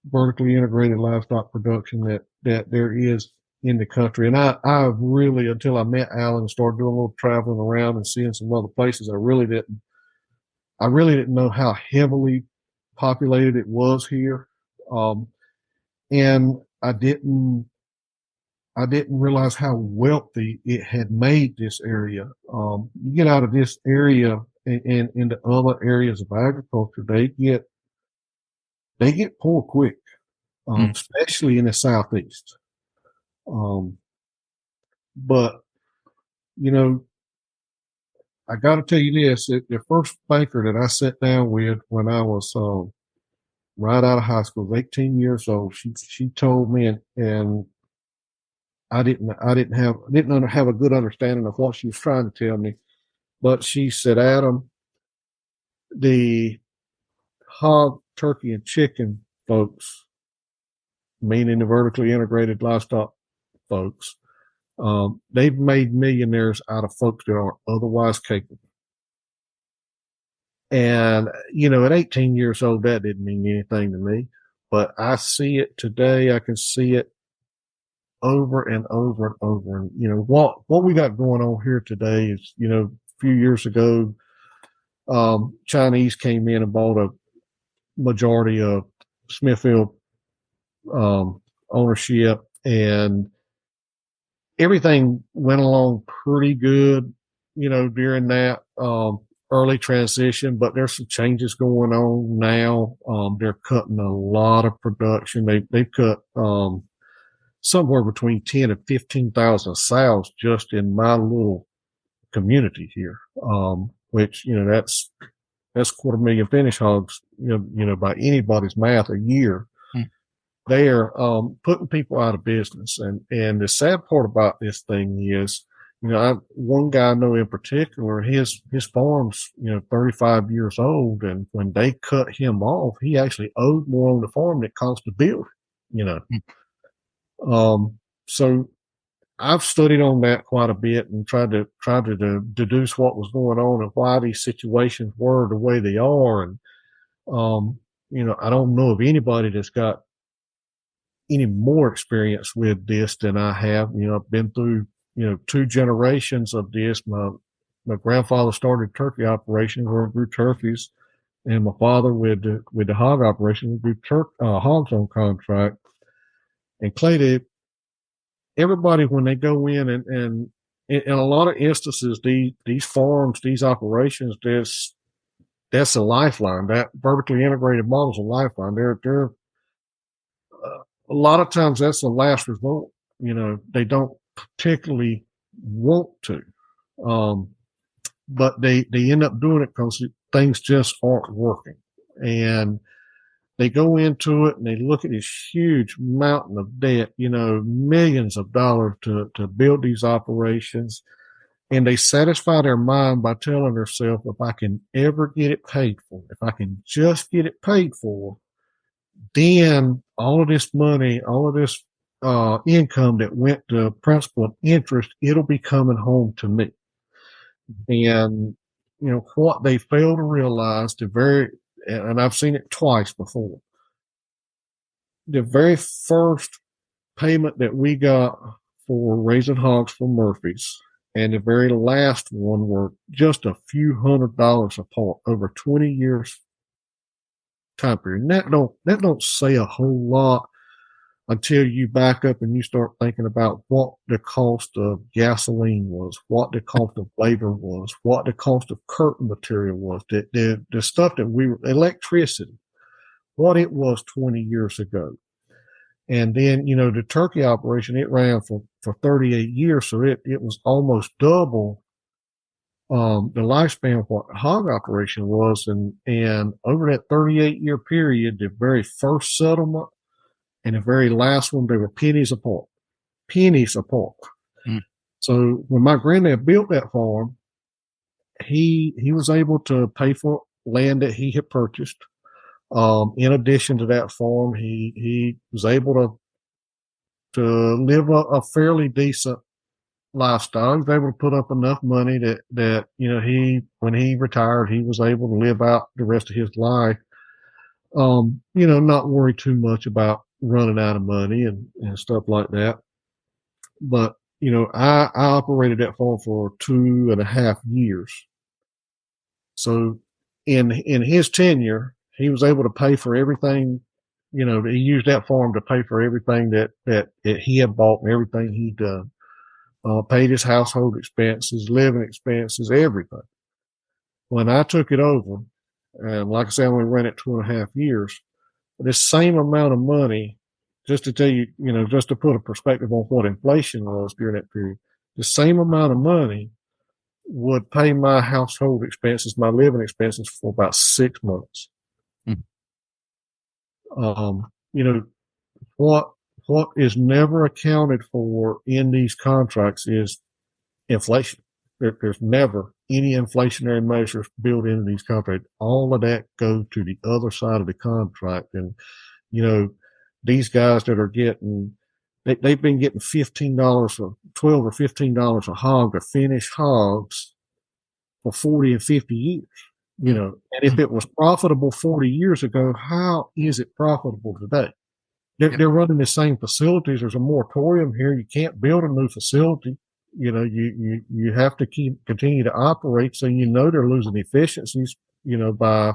vertically integrated livestock production that there is in the country. And I really, until I met Alan and started doing a little traveling around and seeing some other places, I really didn't know how heavily populated it was here. And I didn't realize how wealthy it had made this area. You get out of this area and into other areas of agriculture, they get poor quick, especially in the Southeast. But, I got to tell you this, the first banker that I sat down with when I was right out of high school, 18 years old, she told me, and I didn't have a good understanding of what she was trying to tell me, but she said, Adam, the hog, turkey, and chicken folks, meaning the vertically integrated livestock folks, they've made millionaires out of folks that are otherwise capable. And, at 18 years old, that didn't mean anything to me, but I see it today. I can see it over and over and over. And, what we got going on here today is, a few years ago, Chinese came in and bought a majority of Smithfield, ownership, and everything went along pretty good, during that, early transition, but there's some changes going on now. They're cutting a lot of production. They've cut, somewhere between 10 and 15,000 sows just in my little community here. Which, that's 250,000 finish hogs, by anybody's math a year. They're, putting people out of business. And the sad part about this thing is, one guy I know in particular, his farm's, 35 years old. And when they cut him off, he actually owed more on the farm than it cost to build, So I've studied on that quite a bit and tried to deduce what was going on and why these situations were the way they are. And, I don't know of anybody that's got any more experience with this than I have. I've been through, 2 generations of this. My grandfather started turkey operations where we grew turkeys, and my father with the hog operation, we grew hogs on contract. And Clay, everybody, when they go in and in a lot of instances, these farms, these operations, that's a lifeline. That vertically integrated model is a lifeline. They're a lot of times that's the last resort. They don't particularly want to, but they end up doing it because things just aren't working. And they go into it and they look at this huge mountain of debt, millions of dollars to build these operations. And they satisfy their mind by telling themselves, if I can ever get it paid for, if I can just get it paid for, then all of this money, all of this income that went to principal and interest, it'll be coming home to me. And, what they fail to realize, and I've seen it twice before, the very first payment that we got for raising hogs for Murphy's and the very last one were just a few $100s apart over 20 years time period. And that don't say a whole lot until you back up and you start thinking about what the cost of gasoline was, what the cost of labor was, what the cost of curtain material was, the stuff that electricity, what it was 20 years ago. And then, the turkey operation, it ran for 38 years. So it was almost double, the lifespan of what the hog operation was. And over that 38-year period, the very first settlement and the very last one, they were pennies apart. Mm. So when my granddad built that farm, he was able to pay for land that he had purchased. In addition to that farm, he was able to live a fairly decent lifestyle. He was able to put up enough money that when he retired, he was able to live out the rest of his life. Not worry too much about running out of money and stuff like that. But, I operated that farm for 2.5 years. So in his tenure, he was able to pay for everything. He used that farm to pay for everything that he had bought and everything he'd done. Paid his household expenses, living expenses, everything. When I took it over, and like I said, I only ran it 2.5 years, this same amount of money, just to tell you, just to put a perspective on what inflation was during that period, the same amount of money would pay my household expenses, my living expenses for about 6 months. What is never accounted for in these contracts is inflation. There's never any inflationary measures built into these contracts. All of that goes to the other side of the contract. And, these guys that are they've been getting $15 or $12 or $15 a hog to finish hogs for 40 and 50 years, and if it was profitable 40 years ago, how is it profitable today? They're running the same facilities. There's a moratorium here. You can't build a new facility. You have to continue to operate. So, they're losing efficiencies, by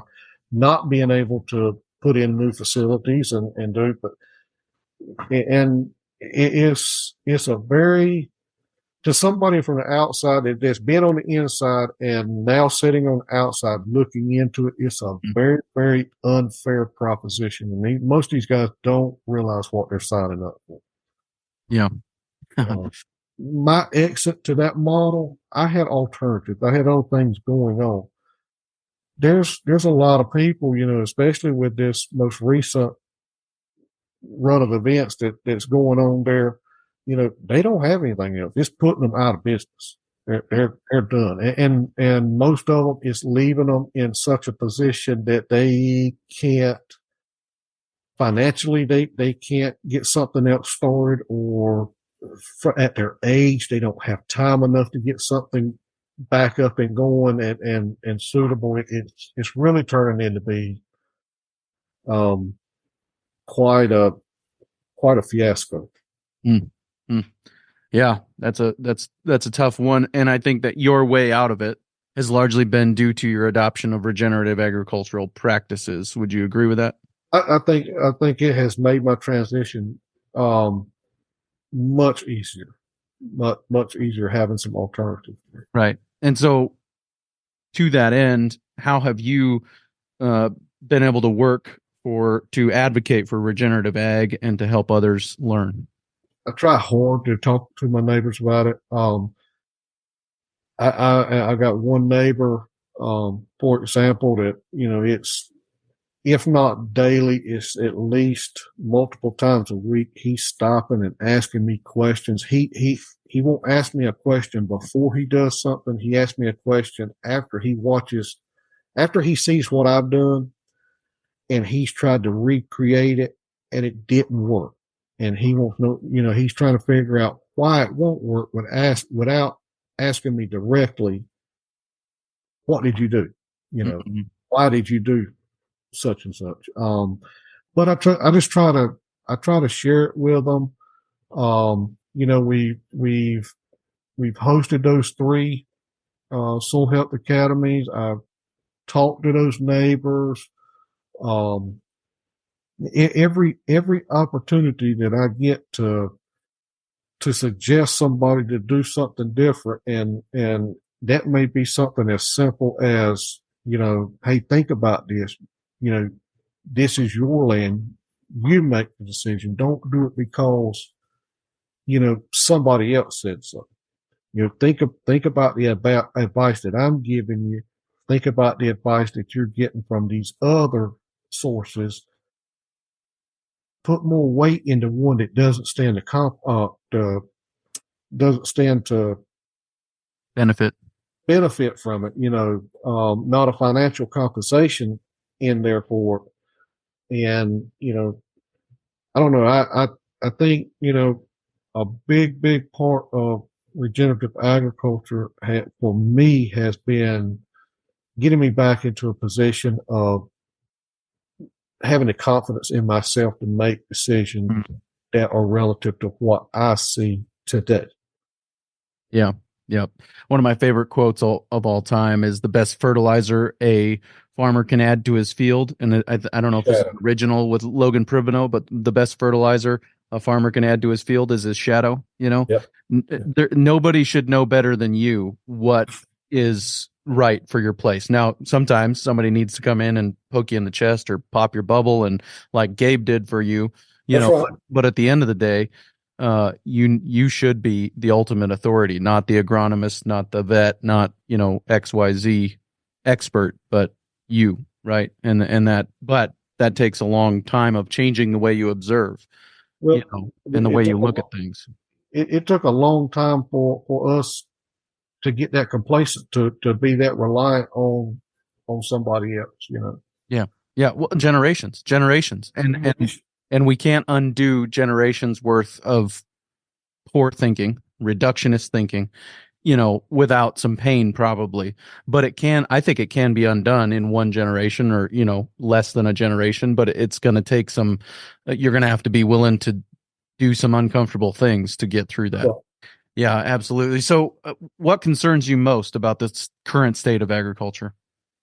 not being able to put in new facilities and do, and it's a very, to somebody from the outside that's been on the inside and now sitting on the outside looking into it, it's a very, very unfair proposition. And most of these guys don't realize what they're signing up for. Yeah. My exit to that model, I had alternatives. I had other things going on. There's a lot of people, especially with this most recent run of events that's going on there, they don't have anything else. It's putting them out of business. They're done. And most of them is leaving them in such a position that they can't financially, they can't get something else started, or at their age, they don't have time enough to get something back up and going and suitable. It's really turning into be, quite quite a fiasco. Mm. Mm. Yeah, that's a tough one, and I think that your way out of it has largely been due to your adoption of regenerative agricultural practices. Would you agree with that? I think it has made my transition um, much easier, much easier having some alternatives. Right. And so, to that end, how have you uh, been able to work to advocate for regenerative ag and to help others learn? I try hard to talk to my neighbors about it. I got one neighbor, for example, that it's if not daily, it's at least multiple times a week. He's stopping and asking me questions. He won't ask me a question before he does something. He asks me a question after he sees what I've done, and he's tried to recreate it, and it didn't work. And he wants to know, he's trying to figure out why it won't work, without asking me directly, what did you do? Mm-hmm. Why did you do such and such? But I try to share it with them. We've hosted those three soil health academies. I've talked to those neighbors. Um, every opportunity that I get to suggest somebody to do something different, and that may be something as simple as, hey, think about this. This is your land. You make the decision. Don't do it because somebody else said so. Think about the advice that I'm giving you. Think about the advice that you're getting from these other sources. Put more weight into one that doesn't stand to benefit from it. Not a financial compensation in there for it. And I don't know. I think a big part of regenerative agriculture for me has been getting me back into a position of having the confidence in myself to make decisions that are relative to what I see today. Yeah. Yep. One of my favorite quotes of all time is the best fertilizer a farmer can add to his field. And I don't know if this is original with Logan Privino, but the best fertilizer a farmer can add to his field is his shadow. Yep. Nobody should know better than you what is right for your place. Now, sometimes somebody needs to come in and poke you in the chest or pop your bubble, and like Gabe did for you, Right. but at the end of the day, you should be the ultimate authority, not the agronomist, not the vet, not XYZ expert, but you, right? But that takes a long time of changing the way you observe, Well, and the way you look at things. It took a long time for us to get that complacent, to be that reliant on somebody else. Yeah. Well, generations, and we can't undo generations worth of poor thinking, reductionist thinking, without some pain probably. But I think it can be undone in one generation, or, less than a generation, but it's going to take you're going to have to be willing to do some uncomfortable things to get through that. Yeah, absolutely. So what concerns you most about this current state of agriculture?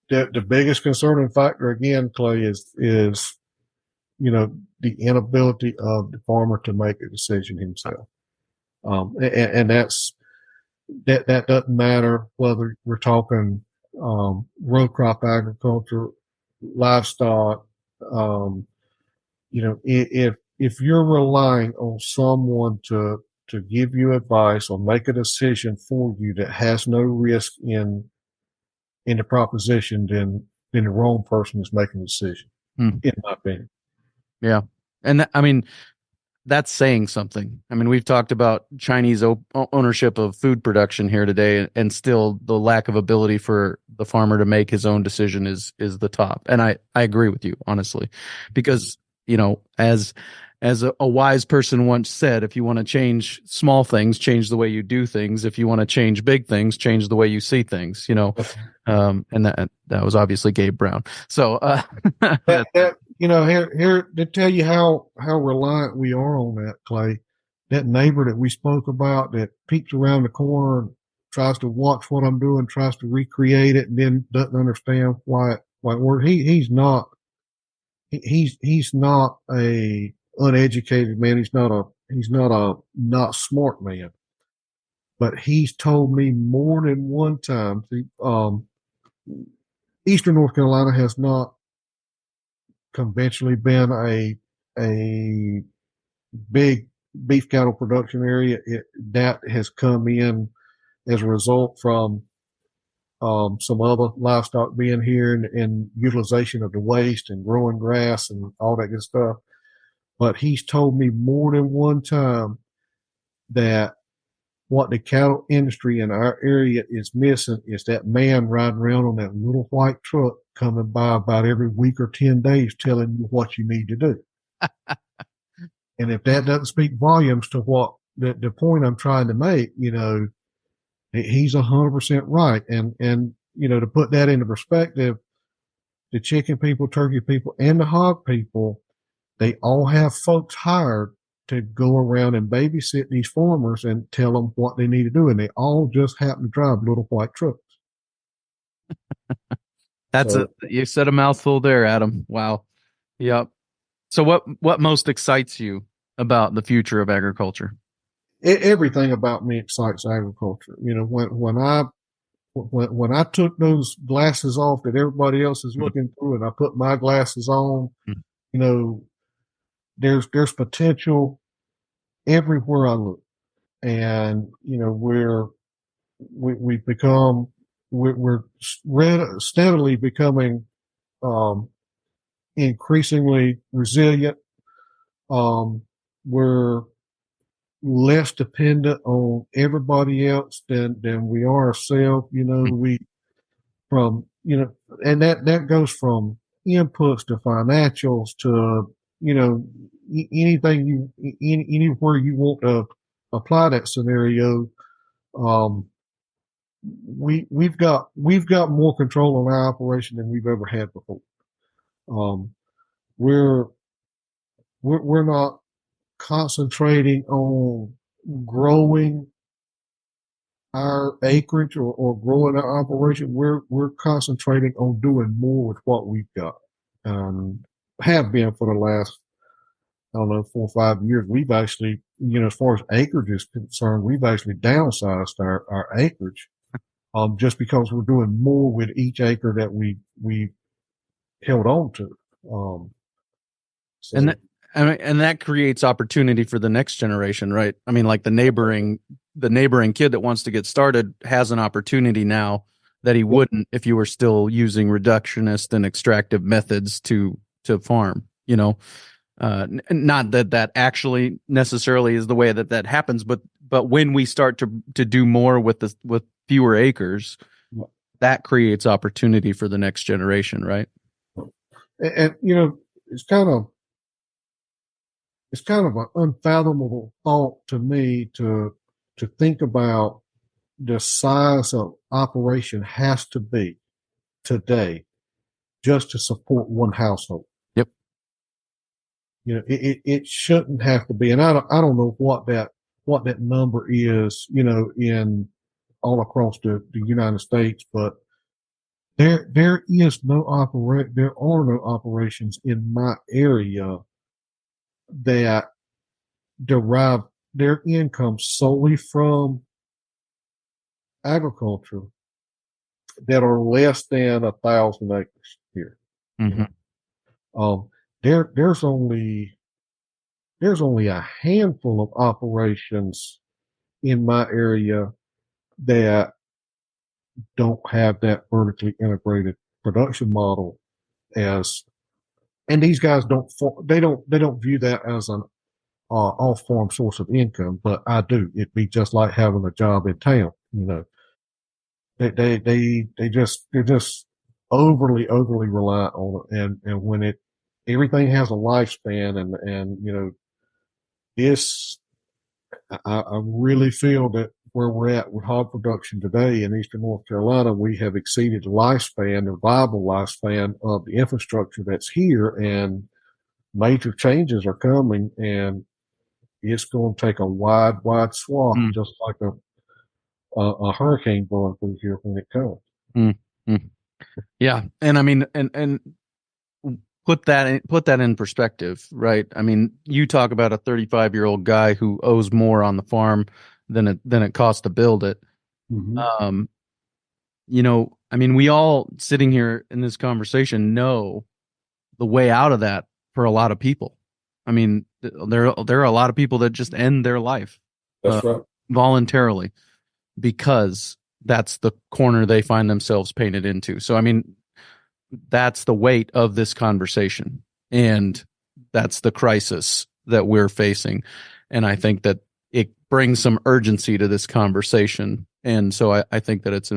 The biggest concerning factor, again, Clay, is the inability of the farmer to make a decision himself. And that doesn't matter whether we're talking row crop agriculture, livestock. If you're relying on someone to give you advice or make a decision for you that has no risk in the proposition, then the wrong person is making the decision, in my opinion. Yeah. And that's saying something. We've talked about Chinese ownership of food production here today, and still the lack of ability for the farmer to make his own decision is the top. And I agree with you, honestly, because, as a wise person once said, if you want to change small things, change the way you do things. If you want to change big things, change the way you see things, and that was obviously Gabe Brown. So, that here to tell you how reliant we are on that, Clay. That neighbor that we spoke about that peeks around the corner and tries to watch what I'm doing, tries to recreate it, and then doesn't understand why it works. He's not a uneducated man. He's not a not smart man. But he's told me more than one time. Eastern North Carolina has not conventionally been a big beef cattle production area. That has come in as a result from some other livestock being here and utilization of the waste and growing grass and all that good stuff. But he's told me more than one time that what the cattle industry in our area is missing is that man riding around on that little white truck coming by about every week or 10 days telling you what you need to do. And if that doesn't speak volumes to what the point I'm trying to make, he's 100% right. And, to put that into perspective, the chicken people, turkey people, and the hog people, they all have folks hired to go around and babysit these farmers and tell them what they need to do. And they all just happen to drive little white trucks. You said a mouthful there, Adam. Wow. Yep. So what most excites you about the future of agriculture? Everything about me excites agriculture. When I took those glasses off that everybody else is looking through and I put my glasses on, you know, there's potential everywhere I look. And, we've become, we're steadily becoming, increasingly resilient. We're less dependent on everybody else than we are ourselves. And that goes from inputs to financials to, anything anywhere you want to apply that scenario. We've got more control on our operation than we've ever had before. We're not concentrating on growing our acreage or growing our operation. We're concentrating on doing more with what we've got. Have been for the last, I don't know, 4 or 5 years. We've actually, as far as acreage is concerned, we've actually downsized our acreage, just because we're doing more with each acre that we held on to. And that creates opportunity for the next generation, right? I mean, like the neighboring kid that wants to get started has an opportunity now that he wouldn't if you were still using reductionist and extractive methods to farm. Not that actually necessarily is the way that happens, but when we start to do more with fewer acres, that creates opportunity for the next generation, right? And it's kind of an unfathomable thought to me to think about the size of operation has to be today just to support one household. Yep. It shouldn't have to be, and I don't know what that number is, in all across the United States, but there are no operations in my area that derive their income solely from agriculture that are less than 1,000 acres here. Mm-hmm. There's only a handful of operations in my area that don't have that vertically integrated production model and these guys don't view that as an off-farm source of income, but I do. It'd be just like having a job in town. They're just overly reliant on it, and when everything has a lifespan, and this, I really feel that where we're at with hog production today in eastern North Carolina, we have exceeded the lifespan, the viable lifespan of the infrastructure that's here, and major changes are coming, and it's going to take a wide swath, just like a hurricane blowing through here when it comes. Yeah, and I mean, and put that in perspective, right? I mean, you talk about a 35-year-old guy who owes more on the farm than it costs to build it. Mm-hmm. I mean, we all sitting here in this conversation know the way out of that for a lot of people. I mean, there are a lot of people that just end their life That's right. voluntarily because that's the corner they find themselves painted into. So, I mean, that's the weight of this conversation, and that's the crisis that we're facing. And I think that it brings some urgency to this conversation. And so I think that it's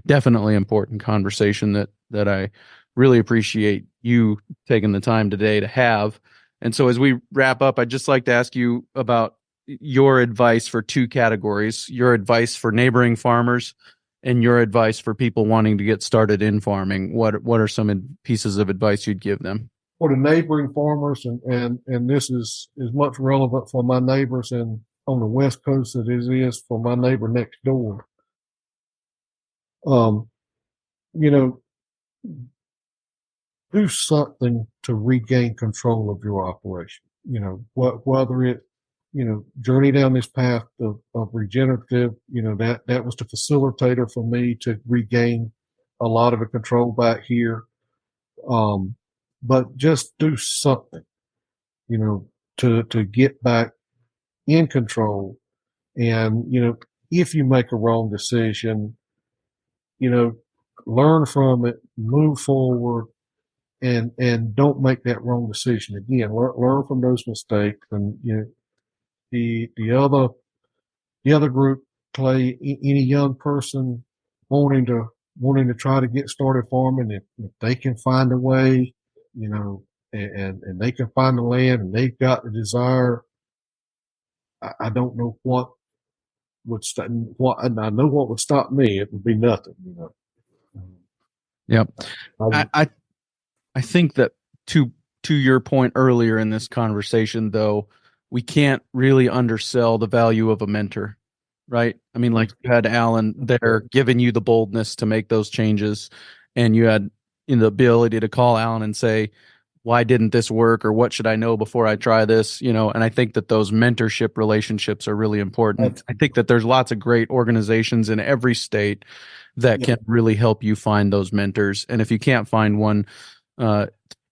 definitely important conversation that I really appreciate you taking the time today to have. And so as we wrap up, I'd just like to ask you about your advice for two categories: your advice for neighboring farmers and your advice for people wanting to get started in farming. What are some pieces of advice you'd give them? For the neighboring farmers, and this is as much relevant for my neighbors on the West Coast as it is for my neighbor next door. Um, you know, do something to regain control of your operation. Whether it, journey down this path of regenerative, that was the facilitator for me to regain a lot of the control back here. But just do something, to get back in control. And, if you make a wrong decision, learn from it, move forward, and don't make that wrong decision again. Learn from those mistakes. And, the other group, Clay, any young person wanting to try to get started farming, if they can find a way, and they can find the land and they've got the desire, I don't know what would stop. I know what would stop me. It would be nothing. Yep. I, I think that to your point earlier in this conversation, though, we can't really undersell the value of a mentor, right? I mean, like you had Alan there giving you the boldness to make those changes, and you had the ability to call Alan and say, why didn't this work, or what should I know before I try this? And I think that those mentorship relationships are really important. I think that there's lots of great organizations in every state that can really help you find those mentors. And if you can't find one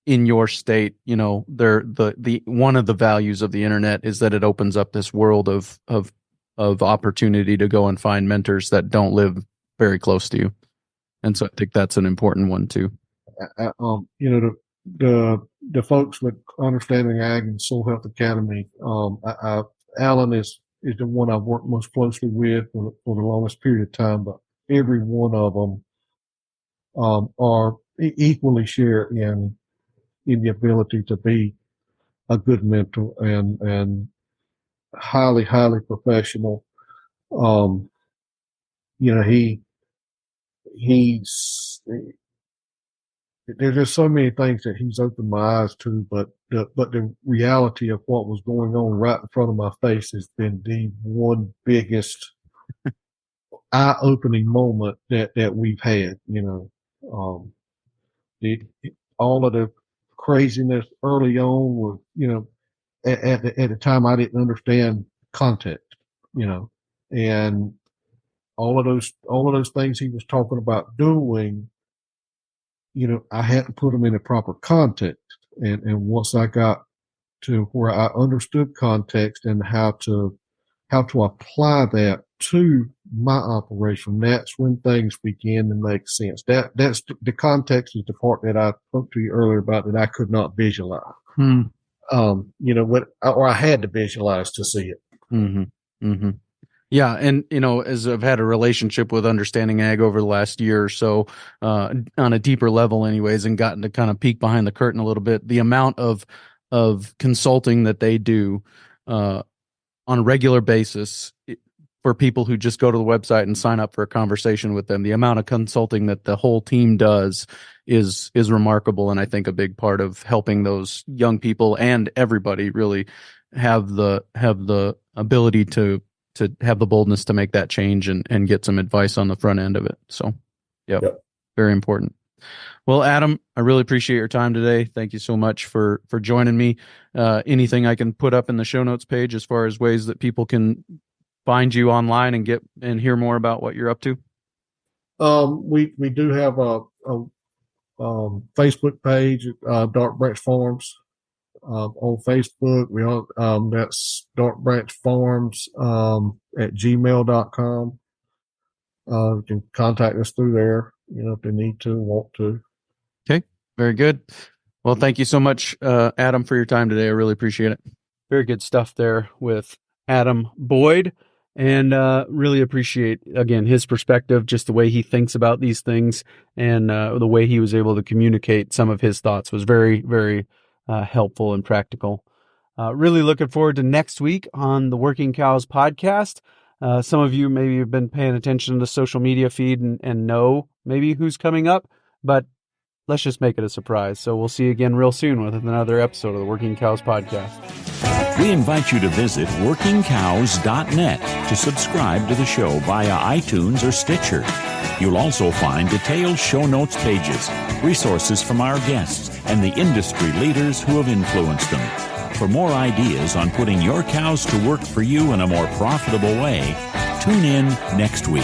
in your state, the one of the values of the internet is that it opens up this world of opportunity to go and find mentors that don't live very close to you. And so I think that's an important one too. The folks with Understanding Ag and Soil Health Academy, Alan is the one I've worked most closely with for the longest period of time, but every one of them are equally share in the ability to be a good mentor and highly professional. He's there's just so many things that he's opened my eyes to, but the reality of what was going on right in front of my face has been the one biggest eye-opening moment that we've had. All of the craziness early on was, at the time I didn't understand context, and all of those things he was talking about doing, I had to put them in a proper context. And once I got to where I understood context and how to apply that to my operation, that's when things began to make sense. That's the context is the part that I spoke to you earlier about that I could not visualize. Or I had to visualize to see it. Mm-hmm. Mm-hmm. Yeah, and as I've had a relationship with Understanding Ag over the last year or so, on a deeper level, anyways, and gotten to kind of peek behind the curtain a little bit, the amount of consulting that they do on a regular basis for people who just go to the website and sign up for a conversation with them. The amount of consulting that the whole team does is remarkable, and I think a big part of helping those young people and everybody really have the ability to have the boldness to make that change and get some advice on the front end of it. So, yep. Very important. Well, Adam, I really appreciate your time today. Thank you so much for joining me. Anything I can put up in the show notes page as far as ways that people can find you online and hear more about what you're up to? We do have a Facebook page, Dark Branch Farms, on Facebook. We all, that's Dark Branch Farms at gmail.com. You can contact us through there, if they need to, want to. Okay, very good. Well, thank you so much, Adam, for your time today. I really appreciate it. Very good stuff there with Adam Boyd, and really appreciate, again, his perspective, just the way he thinks about these things, and the way he was able to communicate some of his thoughts was very, very helpful and practical. Really looking forward to next week on the Working Cows podcast. Some of you maybe have been paying attention to the social media feed and know maybe who's coming up, but let's just make it a surprise. So we'll see you again real soon with another episode of the Working Cows podcast. We invite you to visit workingcows.net to subscribe to the show via iTunes or Stitcher. You'll also find detailed show notes pages, resources from our guests, and the industry leaders who have influenced them. For more ideas on putting your cows to work for you in a more profitable way, tune in next week.